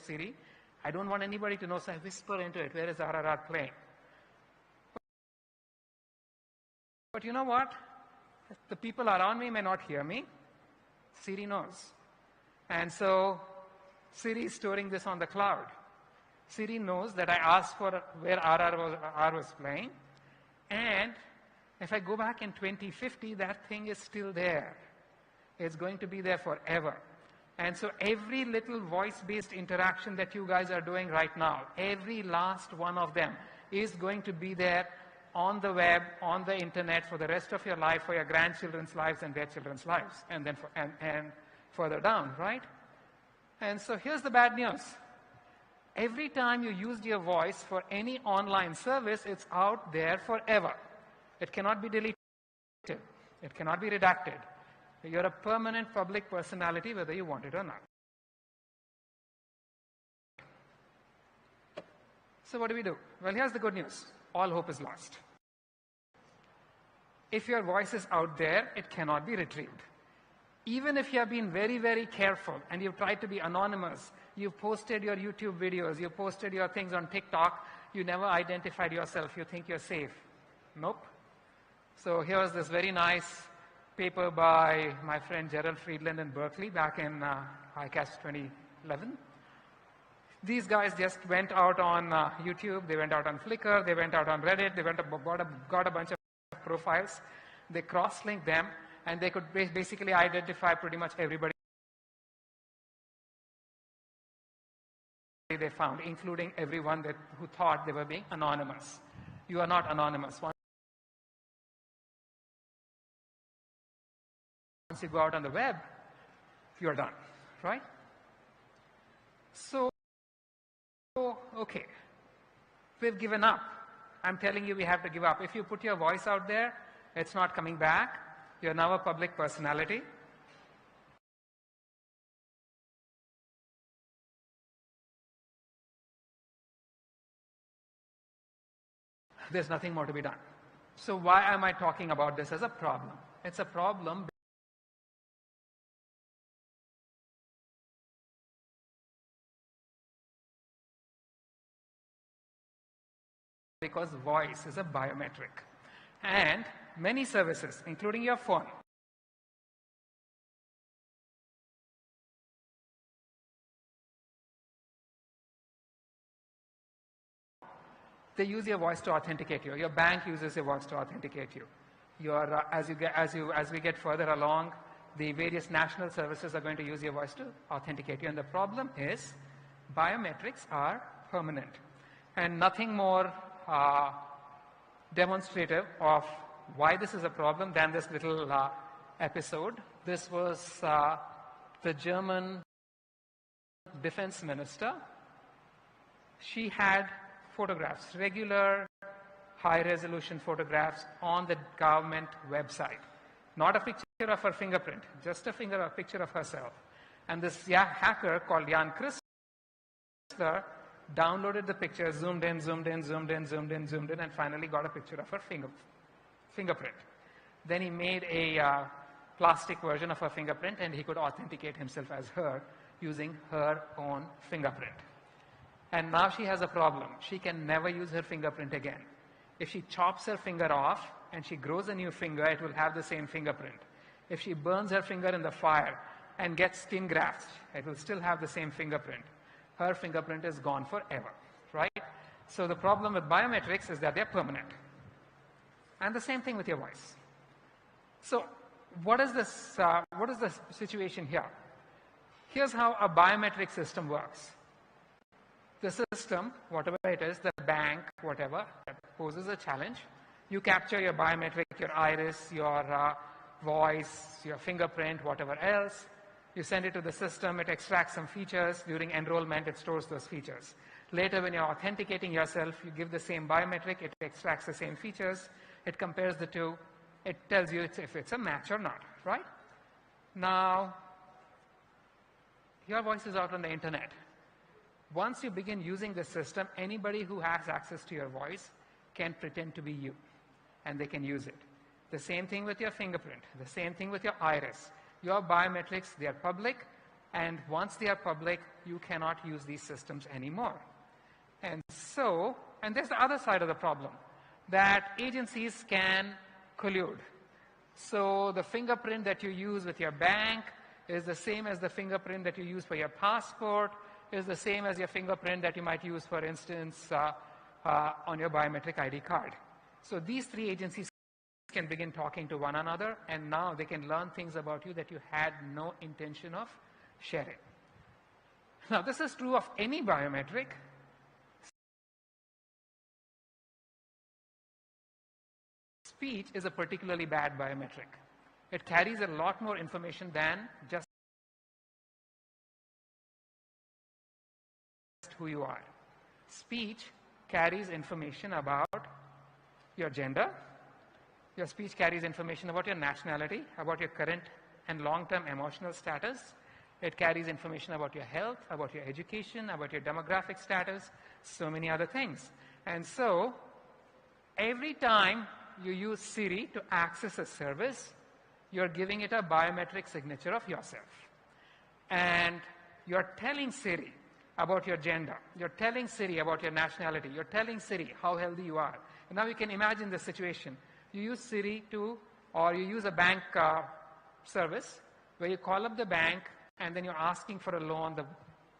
Siri. I don't want anybody to know, so I whisper into it, where is RRR playing? But you know what? The people around me may not hear me. Siri knows. And so Siri is storing this on the cloud. Siri knows that I asked for where RR was playing, and if I go back in 2050, that thing is still there. It's going to be there forever. And so every little voice-based interaction that you guys are doing right now, every last one of them is going to be there on the web, on the internet for the rest of your life, for your grandchildren's lives and their children's lives, and then and further down, right? And so here's the bad news. Every time you used your voice for any online service, it's out there forever. It cannot be deleted. It cannot be redacted. You're a permanent public personality, whether you want it or not. So what do we do? Well, here's the good news. All hope is lost. If your voice is out there, it cannot be retrieved. Even if you have been very, very careful and you've tried to be anonymous, you've posted your YouTube videos, you've posted your things on TikTok, you never identified yourself, you think you're safe. Nope. So here's this very nice paper by my friend Gerald Friedland in Berkeley back in Icete 2011. These guys just went out on YouTube, they went out on Flickr, they went out on Reddit, they got a bunch of profiles, they cross-linked them, and they could basically identify pretty much everybody they found, including everyone who thought they were being anonymous. You are not anonymous. Once you go out on the web, you're done, right? So, okay, we've given up. I'm telling you we have to give up. If you put your voice out there, it's not coming back. You're now a public personality. There's nothing more to be done. So why am I talking about this as a problem? It's a problem because voice is a biometric. And many services, including your phone, they use your voice to authenticate you. Your bank uses your voice to authenticate you. As we get further along, the various national services are going to use your voice to authenticate you. And the problem is, biometrics are permanent. And nothing more demonstrative of why this is a problem than this little episode. This was the German defense minister. She had photographs, regular high-resolution photographs on the government website. Not a picture of her fingerprint, just a picture of herself. And this hacker called 𝗂𝗽𝗀 Whistler downloaded the picture, zoomed in, zoomed in, zoomed in, zoomed in, zoomed in, and finally got a picture of her fingerprint. Then he made a plastic version of her fingerprint, and he could authenticate himself as her using her own fingerprint. And now she has a problem. She can never use her fingerprint again. If she chops her finger off and she grows a new finger, it will have the same fingerprint. If she burns her finger in the fire and gets skin grafts, it will still have the same fingerprint. Her fingerprint is gone forever, right? So the problem with biometrics is that they're permanent. And the same thing with your voice. So what is the situation here? Here's how a biometric system works. The system, whatever it is, the bank, whatever, that poses a challenge. You capture your biometric, your iris, your voice, your fingerprint, whatever else. You send it to the system, it extracts some features. During enrollment, it stores those features. Later, when you're authenticating yourself, you give the same biometric, it extracts the same features, it compares the two, it tells you if it's a match or not, right? Now, your voice is out on the internet. Once you begin using the system, anybody who has access to your voice can pretend to be you, and they can use it. The same thing with your fingerprint, the same thing with your iris. Your biometrics, they are public, and once they are public, you cannot use these systems anymore. And there's the other side of the problem, that agencies can collude. So the fingerprint that you use with your bank is the same as the fingerprint that you use for your passport, is the same as your fingerprint that you might use, for instance, on your biometric ID card. So these three agencies can begin talking to one another, and now they can learn things about you that you had no intention of sharing. Now, this is true of any biometric. Speech is a particularly bad biometric. It carries a lot more information than just who you are. Speech carries information about your gender. Your speech carries information about your nationality, about your current and long-term emotional status. It carries information about your health, about your education, about your demographic status, so many other things. And so, every time you use Siri to access a service, you're giving it a biometric signature of yourself. And you're telling Siri about your gender. You're telling Siri about your nationality. You're telling Siri how healthy you are. And now you can imagine the situation. You use Siri or you use a bank service where you call up the bank and then you're asking for a loan. The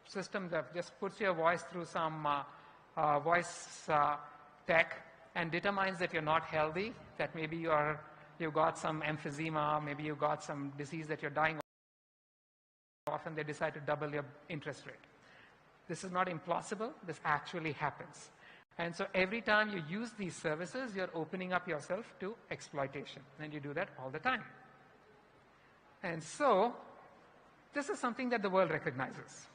system that just puts your voice through some voice tech and determines that you're not healthy, that maybe you've got some emphysema, maybe you've got some disease that you're dying of, and they decide to double your interest rate. This is not implausible. This actually happens. And so every time you use these services, you're opening up yourself to exploitation. And you do that all the time. And so this is something that the world recognizes.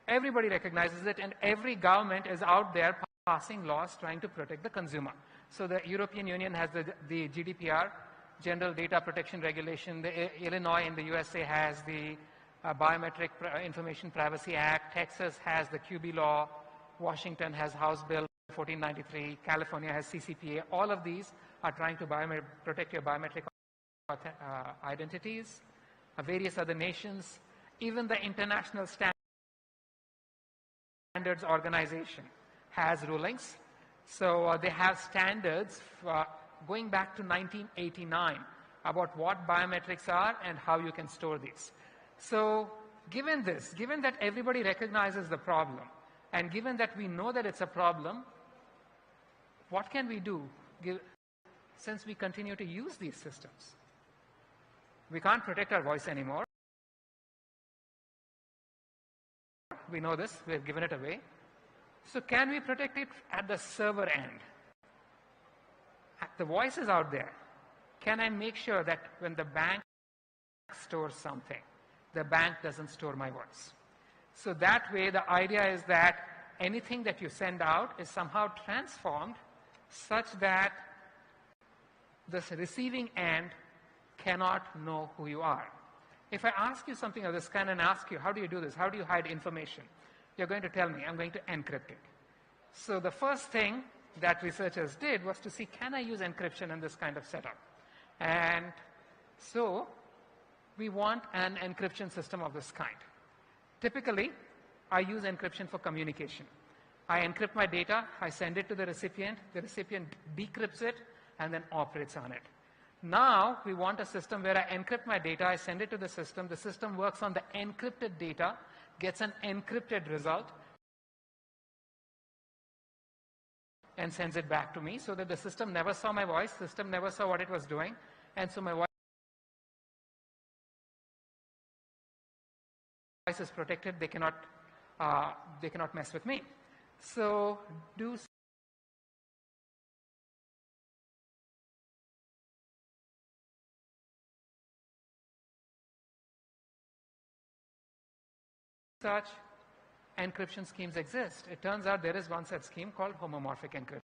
Everybody recognizes it, and every government is out there passing laws trying to protect the consumer. So the European Union has the GDPR, General Data Protection Regulation. Illinois in the USA has the Biometric Information Privacy Act. Texas has the QB law. Washington has House Bill 1493. California has CCPA. All of these are trying to protect your biometric identities. Various other nations, even the International Standards Organization has rulings. So they have standards going back to 1989 about what biometrics are and how you can store these. So given this, given that everybody recognizes the problem, and given that we know that it's a problem, what can we do since we continue to use these systems? We can't protect our voice anymore. We know this, we've given it away. So can we protect it at the server end? The voice is out there. Can I make sure that when the bank stores something, the bank doesn't store my voice? So that way, the idea is that anything that you send out is somehow transformed such that the receiving end cannot know who you are. If I ask you something of this kind and ask you, how do you do this? How do you hide information? you're going to tell me, I'm going to encrypt it. So the first thing that researchers did was to see, can I use encryption in this kind of setup? And so we want an encryption system of this kind. Typically, I use encryption for communication. I encrypt my data, I send it to the recipient decrypts it, and then operates on it. Now, we want a system where I encrypt my data, I send it to the system works on the encrypted data, gets an encrypted result, and sends it back to me, so that the system never saw my voice, system never saw what it was doing, and so my voice is protected, they cannot mess with me. So do such encryption schemes exist. It turns out there is one such scheme called homomorphic encryption.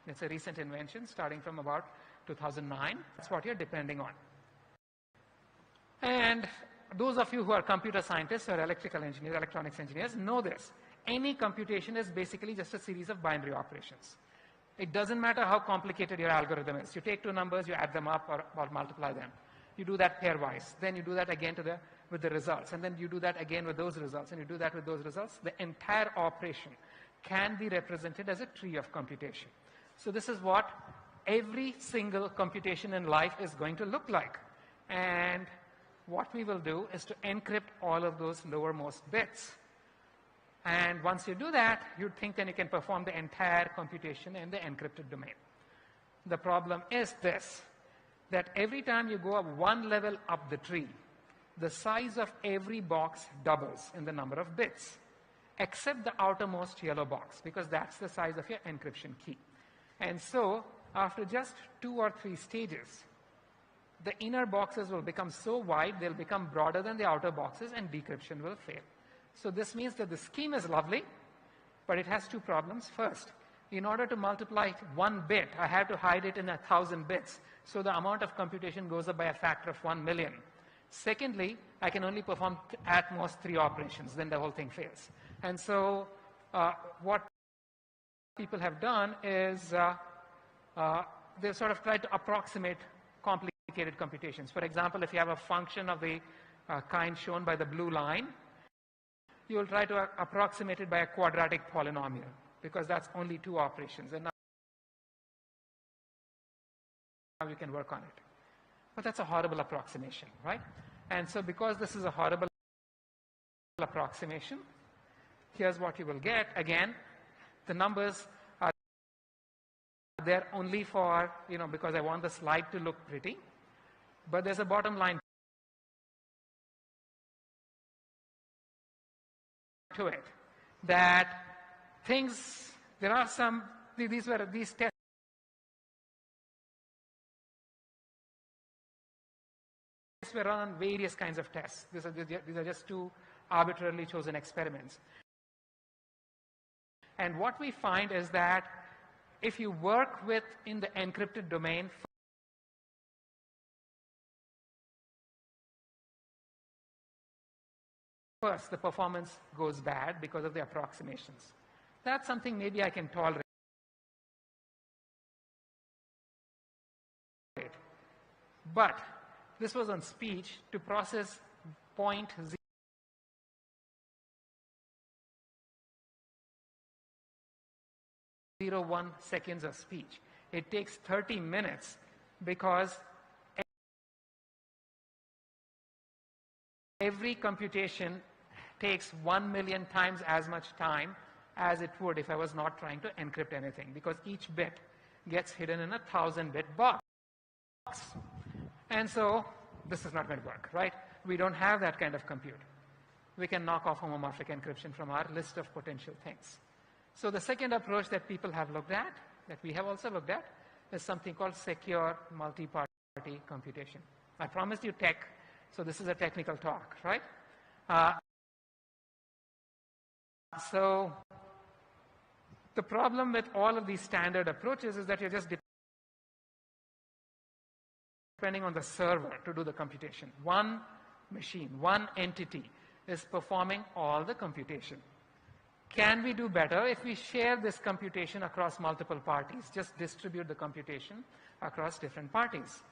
It's a recent invention starting from about 2009. That's what you're depending on. And those of you who are computer scientists or electrical engineers, electronics engineers know this. Any computation is basically just a series of binary operations. It doesn't matter how complicated your algorithm is. You take two numbers, you add them up or multiply them. You do that pairwise. Then you do that again with the results. And then you do that again with those results. And you do that with those results. The entire operation can be represented as a tree of computation. So this is what every single computation in life is going to look like. And what we will do is to encrypt all of those lowermost bits. And once you do that, you'd think then you can perform the entire computation in the encrypted domain. The problem is this, that every time you go up one level up the tree, the size of every box doubles in the number of bits, except the outermost yellow box, because that's the size of your encryption key. And so, after just 2 or 3 stages, the inner boxes will become so wide, they'll become broader than the outer boxes, and decryption will fail. So this means that the scheme is lovely, but it has 2 problems. First, in order to multiply 1 bit, I have to hide it in 1,000 bits. So the amount of computation goes up by a factor of 1 million. Secondly, I can only perform at most 3 operations, then the whole thing fails. And so what people have done is they've sort of tried to approximate complicated computations. For example, if you have a function of the kind shown by the blue line, you will try to approximate it by a quadratic polynomial, because that's only 2 operations. And now you can work on it. But that's a horrible approximation, right? And so because this is a horrible approximation, here's what you will get. Again, the numbers are there only for, because I want the slide to look pretty. But there's a bottom line to it, that these tests were run on various kinds of tests. These are just 2 arbitrarily chosen experiments. And what we find is that if you work in the encrypted domain, first the performance goes bad because of the approximations. That's something maybe I can tolerate. But this was on speech. To process 0.01 seconds of speech, it takes 30 minutes, because every computation takes 1 million times as much time as it would if I was not trying to encrypt anything, because each bit gets hidden in a 1,000-bit box. And so this is not going to work, right? We don't have that kind of compute. We can knock off homomorphic encryption from our list of potential things. So the second approach that people have looked at, that we have also looked at, is something called secure multi-party computation. I promised you tech, so this is a technical talk, right? So the problem with all of these standard approaches is that you're just depending on the server to do the computation. One machine, one entity is performing all the computation. Can we do better if we share this computation across multiple parties? Just distribute the computation across different parties.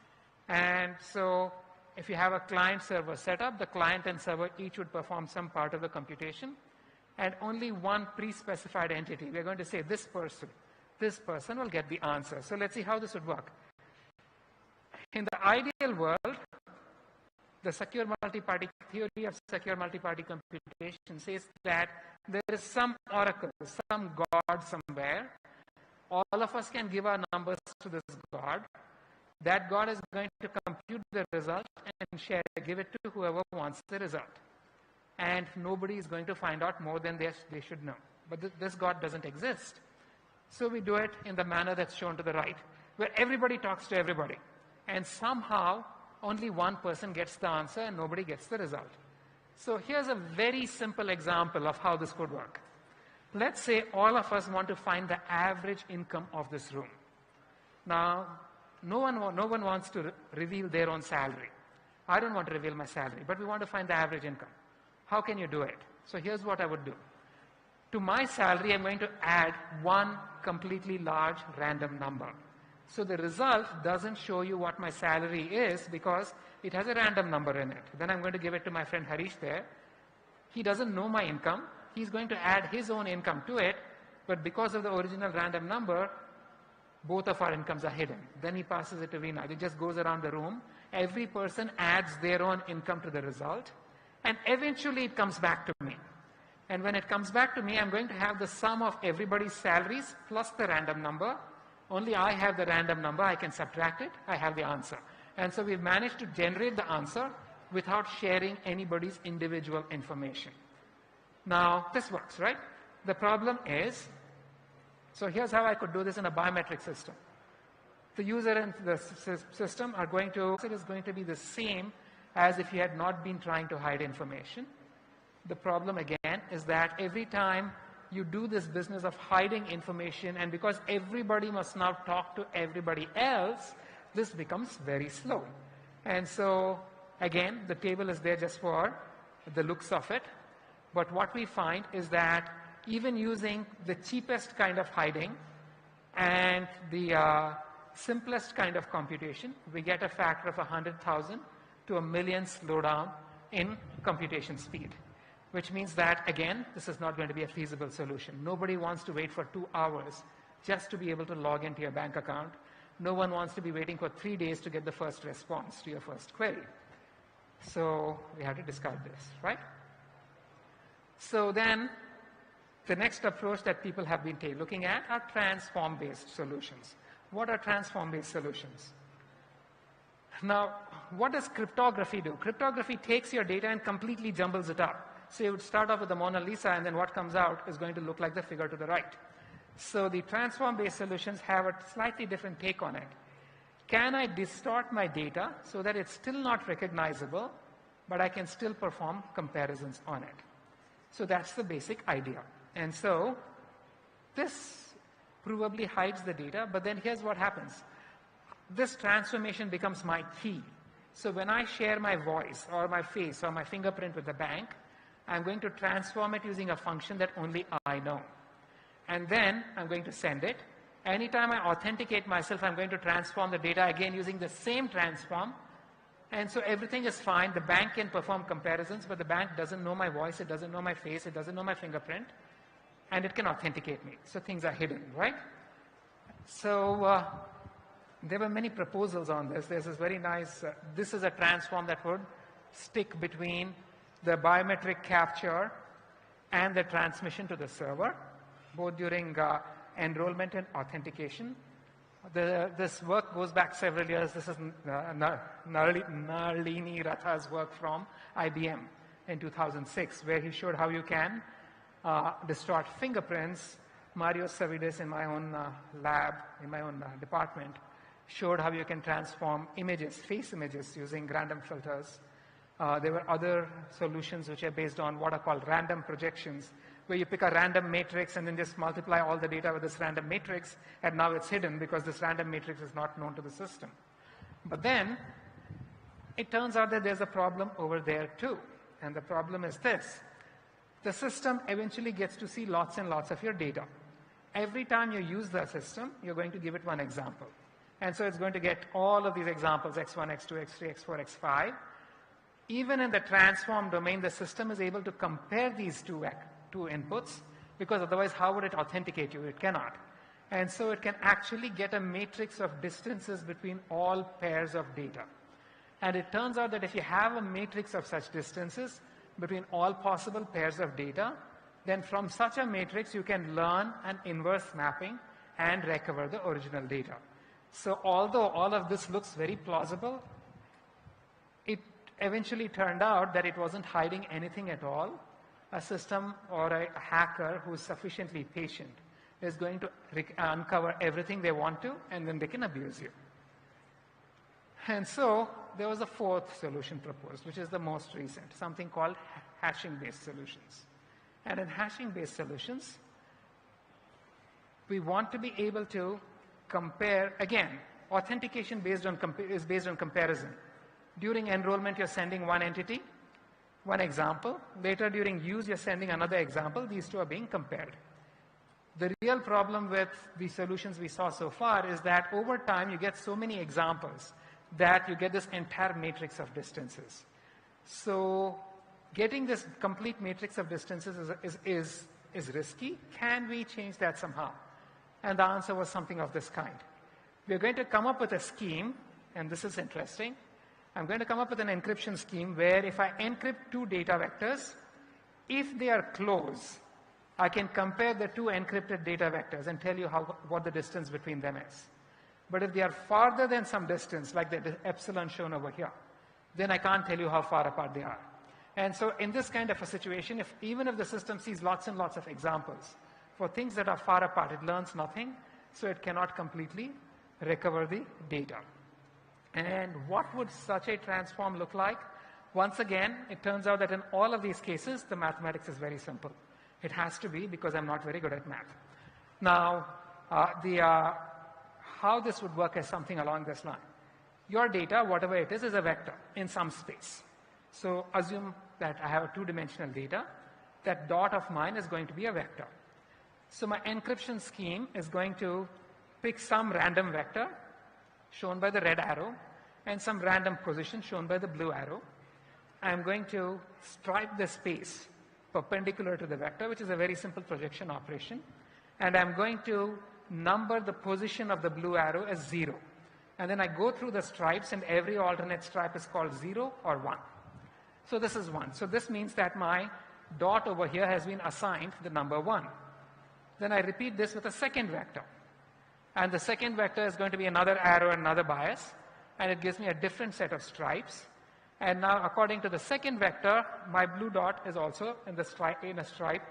And so if you have a client-server setup, the client and server each would perform some part of the computation, and only one pre-specified entity, we're going to say this person will get the answer. So let's see how this would work. In the ideal world, the secure multi-party theory of secure multi-party computation says that there is some oracle, some god somewhere. All of us can give our numbers to this god. That god is going to compute the result and give it to whoever wants the result. And nobody is going to find out more than they should know. But this god doesn't exist. So we do it in the manner that's shown to the right, where everybody talks to everybody. And somehow, only one person gets the answer and nobody gets the result. So here's a very simple example of how this could work. Let's say all of us want to find the average income of this room. Now, no one wants to reveal their own salary. I don't want to reveal my salary, but we want to find the average income. How can you do it? So here's what I would do. To my salary, I'm going to add one completely large random number. So the result doesn't show you what my salary is because it has a random number in it. Then I'm going to give it to my friend Harish there. He doesn't know my income. He's going to add his own income to it, but because of the original random number, both of our incomes are hidden. Then he passes it to Veena. It just goes around the room. Every person adds their own income to the result, and eventually it comes back to me. And when it comes back to me, I'm going to have the sum of everybody's salaries plus the random number. Only I have the random number. I can subtract it. I have the answer. And so we've managed to generate the answer without sharing anybody's individual information. Now, this works, right? The problem is, so here's how I could do this in a biometric system. The user and the system are going to, it is going to be the same as if you had not been trying to hide information. The problem again is that every time you do this business of hiding information, and because everybody must now talk to everybody else, this becomes very slow. And so, again, the table is there just for the looks of it. But what we find is that even using the cheapest kind of hiding and the simplest kind of computation, we get a factor of 100,000 to a million slowdown in computation speed. Which means that, again, this is not going to be a feasible solution. Nobody wants to wait for 2 hours just to be able to log into your bank account. No one wants to be waiting for 3 days to get the first response to your first query. So we have to discard this, right? So then, the next approach that people have been looking at are transform-based solutions. What are transform-based solutions? Now, what does cryptography do? Cryptography takes your data and completely jumbles it up. So you would start off with the Mona Lisa, and then what comes out is going to look like the figure to the right. So the transform-based solutions have a slightly different take on it. Can I distort my data so that it's still not recognizable, but I can still perform comparisons on it? So that's the basic idea. And so this provably hides the data, but then here's what happens. This transformation becomes my key. So when I share my voice or my face or my fingerprint with the bank, I'm going to transform it using a function that only I know. And then I'm going to send it. Anytime I authenticate myself, I'm going to transform the data again using the same transform. And so everything is fine. The bank can perform comparisons, but the bank doesn't know my voice, it doesn't know my face, it doesn't know my fingerprint, and it can authenticate me. So things are hidden, right? So there were many proposals on this. There's this very nice, this is a transform that would stick between the biometric capture and the transmission to the server, both during enrollment and authentication. This work goes back several years. This is Nalini Ratha's work from IBM in 2006, where he showed how you can distort fingerprints Mario Savides in my own lab, in my own department, showed how you can transform images, face images, using random filters. There were other solutions which are based on what are called random projections, where you pick a random matrix and then just multiply all the data with this random matrix, and now it's hidden because this random matrix is not known to the system. But then, it turns out that there's a problem over there too. And the problem is this. The system eventually gets to see lots and lots of your data. Every time you use the system, you're going to give it one example. And so it's going to get all of these examples, x1, x2, x3, x4, x5. Even in the transform domain, the system is able to compare these two inputs, because otherwise how would it authenticate you? It cannot. And so it can actually get a matrix of distances between all pairs of data. And it turns out that if you have a matrix of such distances between all possible pairs of data, then from such a matrix you can learn an inverse mapping and recover the original data. So although all of this looks very plausible, it eventually turned out that it wasn't hiding anything at all. A system or a hacker who is sufficiently patient is going to uncover everything they want to, and then they can abuse you. And so there was a fourth solution proposed, which is the most recent, something called hashing-based solutions. And in hashing-based solutions, we want to be able to compare, again, authentication is based on comparison. During enrollment, you're sending one entity, one example. Later, during use, you're sending another example. These two are being compared. The real problem with the solutions we saw so far is that over time, you get so many examples that you get this entire matrix of distances. So getting this complete matrix of distances is risky. Can we change that somehow? And the answer was something of this kind. We're going to come up with a scheme, and this is interesting. I'm going to come up with an encryption scheme where if I encrypt two data vectors, if they are close, I can compare the two encrypted data vectors and tell you what the distance between them is. But if they are farther than some distance, like the epsilon shown over here, then I can't tell you how far apart they are. And so in this kind of a situation, even if the system sees lots and lots of examples, for things that are far apart, it learns nothing, so it cannot completely recover the data. And what would such a transform look like? Once again, it turns out that in all of these cases, the mathematics is very simple. It has to be, because I'm not very good at math. Now, how this would work is something along this line. Your data, whatever it is a vector in some space. So assume that I have a two-dimensional data. That dot of mine is going to be a vector. So my encryption scheme is going to pick some random vector, shown by the red arrow, and some random position, shown by the blue arrow. I'm going to stripe the space perpendicular to the vector, which is a very simple projection operation. And I'm going to number the position of the blue arrow as 0. And then I go through the stripes, and every alternate stripe is called 0 or 1. So this is 1. So this means that my dot over here has been assigned the number 1. Then I repeat this with a second vector. And the second vector is going to be another arrow and another bias. And it gives me a different set of stripes. And now, according to the second vector, my blue dot is also in a stripe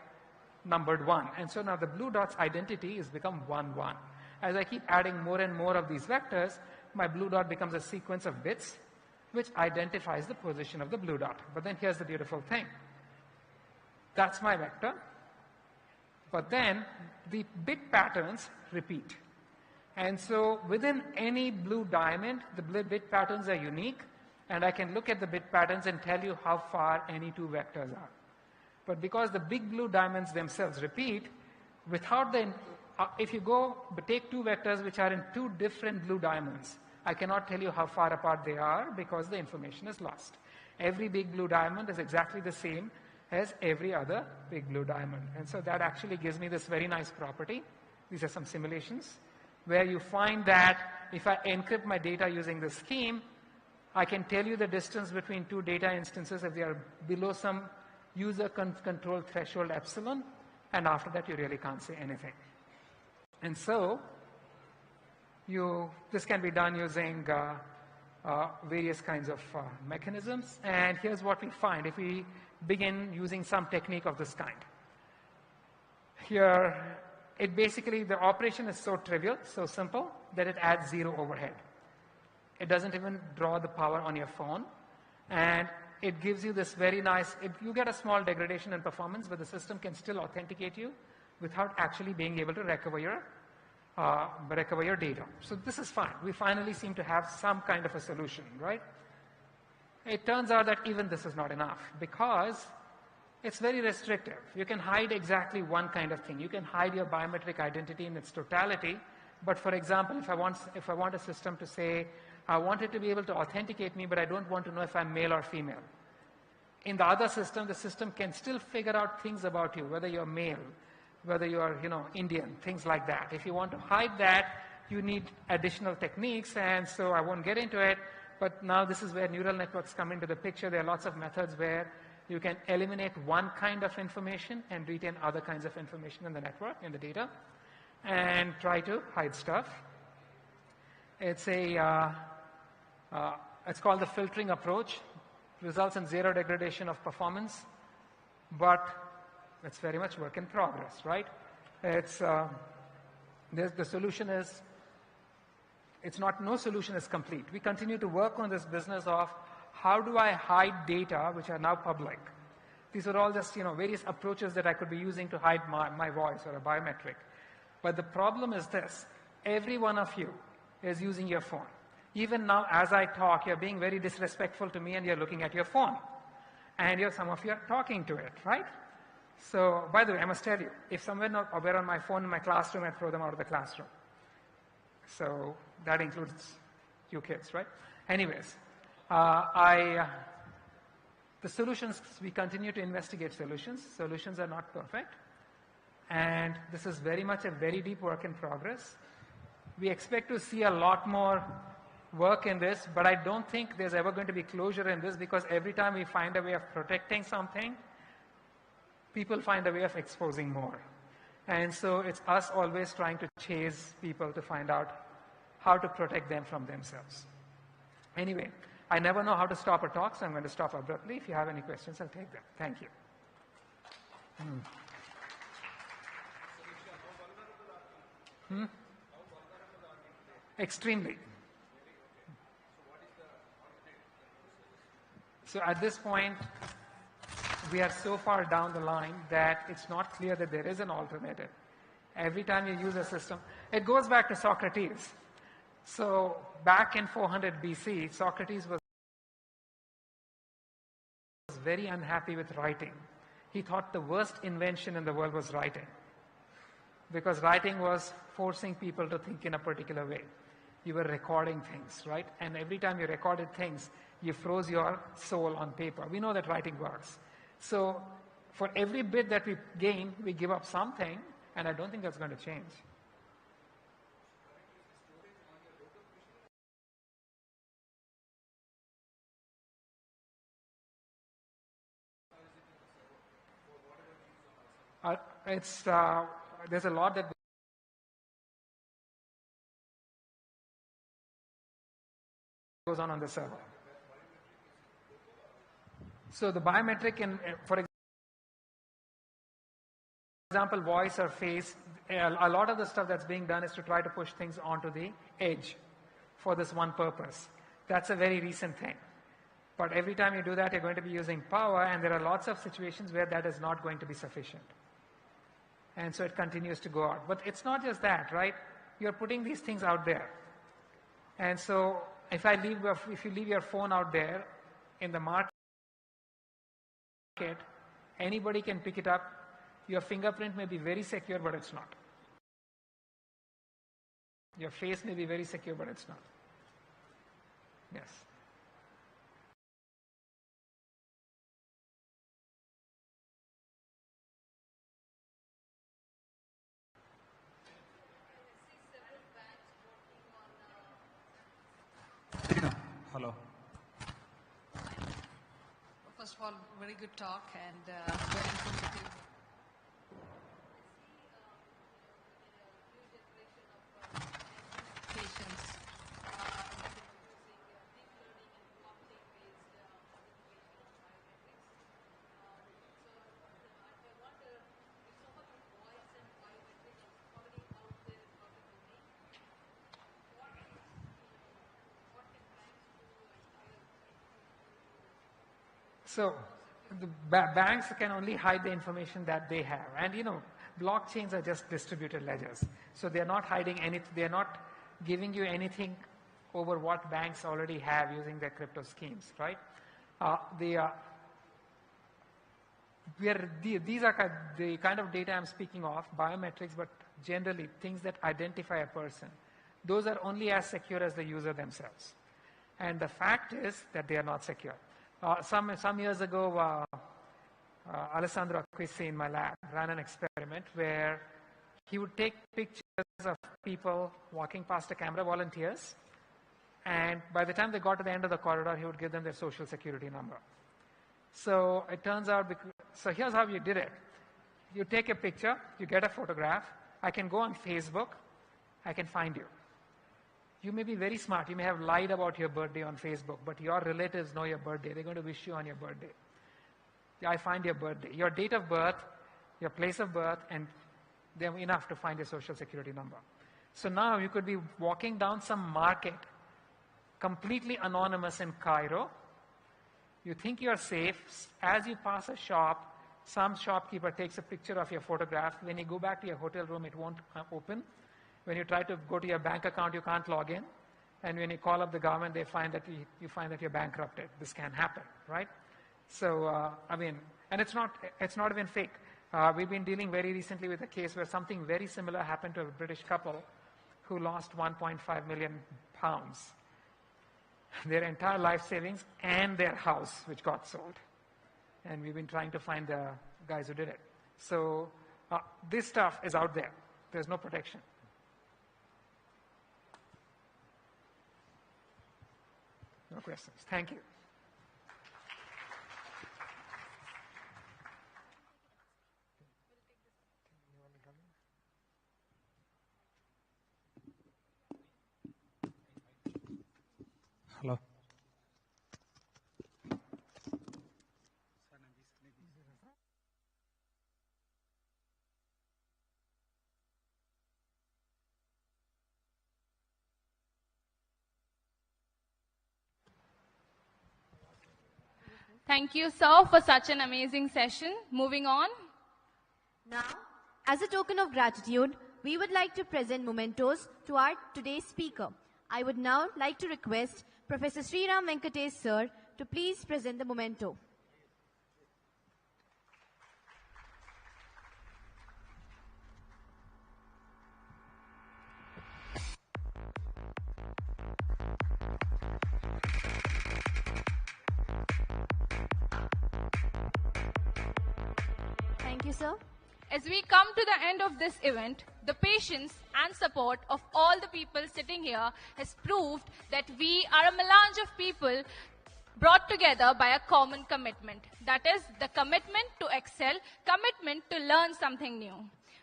numbered 1. And so now the blue dot's identity has become 1, 1. As I keep adding more and more of these vectors, my blue dot becomes a sequence of bits which identifies the position of the blue dot. But then here's the beautiful thing. That's my vector. But then the bit patterns repeat. And so within any blue diamond, the bit patterns are unique. And I can look at the bit patterns and tell you how far any two vectors are. But because the big blue diamonds themselves repeat, without if you take two vectors which are in two different blue diamonds, I cannot tell you how far apart they are because the information is lost. Every big blue diamond is exactly the same as every other big blue diamond. And so that actually gives me this very nice property. These are some simulations where you find that if I encrypt my data using this scheme, I can tell you the distance between two data instances if they are below some user control threshold epsilon, and after that you really can't say anything. And so this can be done using various kinds of mechanisms. And here's what we find if we begin using some technique of this kind. Here it basically, the operation is so trivial, so simple, that it adds zero overhead. It doesn't even draw the power on your phone. And it gives you this very nice, you get a small degradation in performance, but the system can still authenticate you without actually being able to recover your data. So this is fine. We finally seem to have some kind of a solution, right? It turns out that even this is not enough because it's very restrictive. You can hide exactly one kind of thing. You can hide your biometric identity in its totality. But for example, if I want a system to say, I want it to be able to authenticate me, but I don't want to know if I'm male or female. In the other system, the system can still figure out things about you, whether you're male, whether you're, Indian, things like that. If you want to hide that, you need additional techniques, and so I won't get into it. But now this is where neural networks come into the picture. There are lots of methods where you can eliminate one kind of information and retain other kinds of information in the network, in the data, and try to hide stuff. It's called the filtering approach. Results in zero degradation of performance, but it's very much work in progress, right? The solution is, no solution is complete. We continue to work on this business of how do I hide data which are now public. These are all just, various approaches that I could be using to hide my voice or a biometric. But the problem is this, every one of you is using your phone. Even now, as I talk, you're being very disrespectful to me and you're looking at your phone. And some of you are talking to it, right? So, by the way, I must tell you, if someone were on my phone in my classroom, I'd throw them out of the classroom. So, that includes you kids, right? Anyways, the solutions, we continue to investigate solutions. Solutions are not perfect. And this is very much a very deep work in progress. We expect to see a lot more work in this, but I don't think there's ever going to be closure in this because every time we find a way of protecting something, people find a way of exposing more. And so it's us always trying to chase people to find out how to protect them from themselves. Anyway, I never know how to stop a talk, so I'm going to stop abruptly. If you have any questions, I'll take them. Thank you. Extremely. So at this point, we are so far down the line that it's not clear that there is an alternative. Every time you use a system, it goes back to Socrates. So back in 400 BC, Socrates was very unhappy with writing. He thought the worst invention in the world was writing, because writing was forcing people to think in a particular way. You were recording things, right? And every time you recorded things, you froze your soul on paper. We know that writing works. So for every bit that we gain, we give up something, and I don't think that's going to change. There's a lot that goes on the server. So the biometric, for example, voice or face, a lot of the stuff that's being done is to try to push things onto the edge for this one purpose. That's a very recent thing. But every time you do that, you're going to be using power, and there are lots of situations where that is not going to be sufficient. And so it continues to go out. But it's not just that, right? You're putting these things out there. And so if you leave your phone out there in the market, anybody can pick it up. Your fingerprint may be very secure, but it's not. Your face may be very secure, but it's not. Yes. Hello. First of all, very good talk and very informative. Patients So the banks can only hide the information that they have. And blockchains are just distributed ledgers. So they're not hiding anything, they're not giving you anything over what banks already have using their crypto schemes, right? These are the kind of data I'm speaking of, biometrics, but generally things that identify a person. Those are only as secure as the user themselves. And the fact is that they are not secure. Some years ago, 𝗬𝗏 in my lab ran an experiment where he would take pictures of people walking past a camera, volunteers, and by the time they got to the end of the corridor, he would give them their social security number. So it turns out, so here's how you did it. You take a picture, you get a photograph, I can go on Facebook, I can find you. You may be very smart, you may have lied about your birthday on Facebook, but your relatives know your birthday, they're going to wish you on your birthday. I find your birthday, your date of birth, your place of birth, and they're enough to find your social security number. So now you could be walking down some market, completely anonymous in Cairo. You think you're safe. As you pass a shop, some shopkeeper takes a picture of your photograph. When you go back to your hotel room, it won't open. When you try to go to your bank account, you can't log in. And when you call up the government, they find that you find that you're bankrupted. This can happen, right? So, and it's not even fake. We've been dealing very recently with a case where something very similar happened to a British couple who lost 1.5 million pounds. Their entire life savings and their house, which got sold. And we've been trying to find the guys who did it. So this stuff is out there. There's no protection. No questions. Thank you. Hello. Thank you, sir, for such an amazing session. Moving on. Now, as a token of gratitude, we would like to present mementos to our today's speaker. I would now like to request Professor 𝗧𝗏𝗏 𝗏𝗃𝗃 sir to please present the memento. Thank you, sir. As we come to the end of this event, the patience and support of all the people sitting here has proved that we are a melange of people brought together by a common commitment. That is the commitment to excel, commitment to learn something new.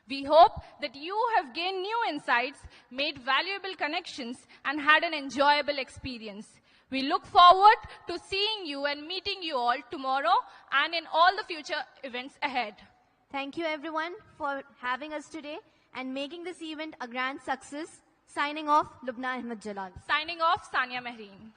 We hope that you have gained new insights, made valuable connections, and had an enjoyable experience. We look forward to seeing you and meeting you all tomorrow and in all the future events ahead. Thank you everyone for having us today and making this event a grand success. Signing off, Lubna Ahmed Jalal. Signing off, Sania Mehreen.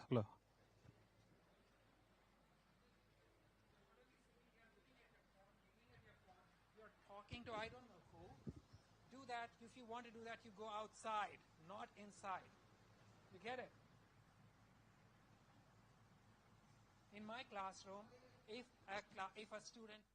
Hello. I don't know who. Do that. If you want to do that, you go outside, not inside. You get it? In my classroom, if a student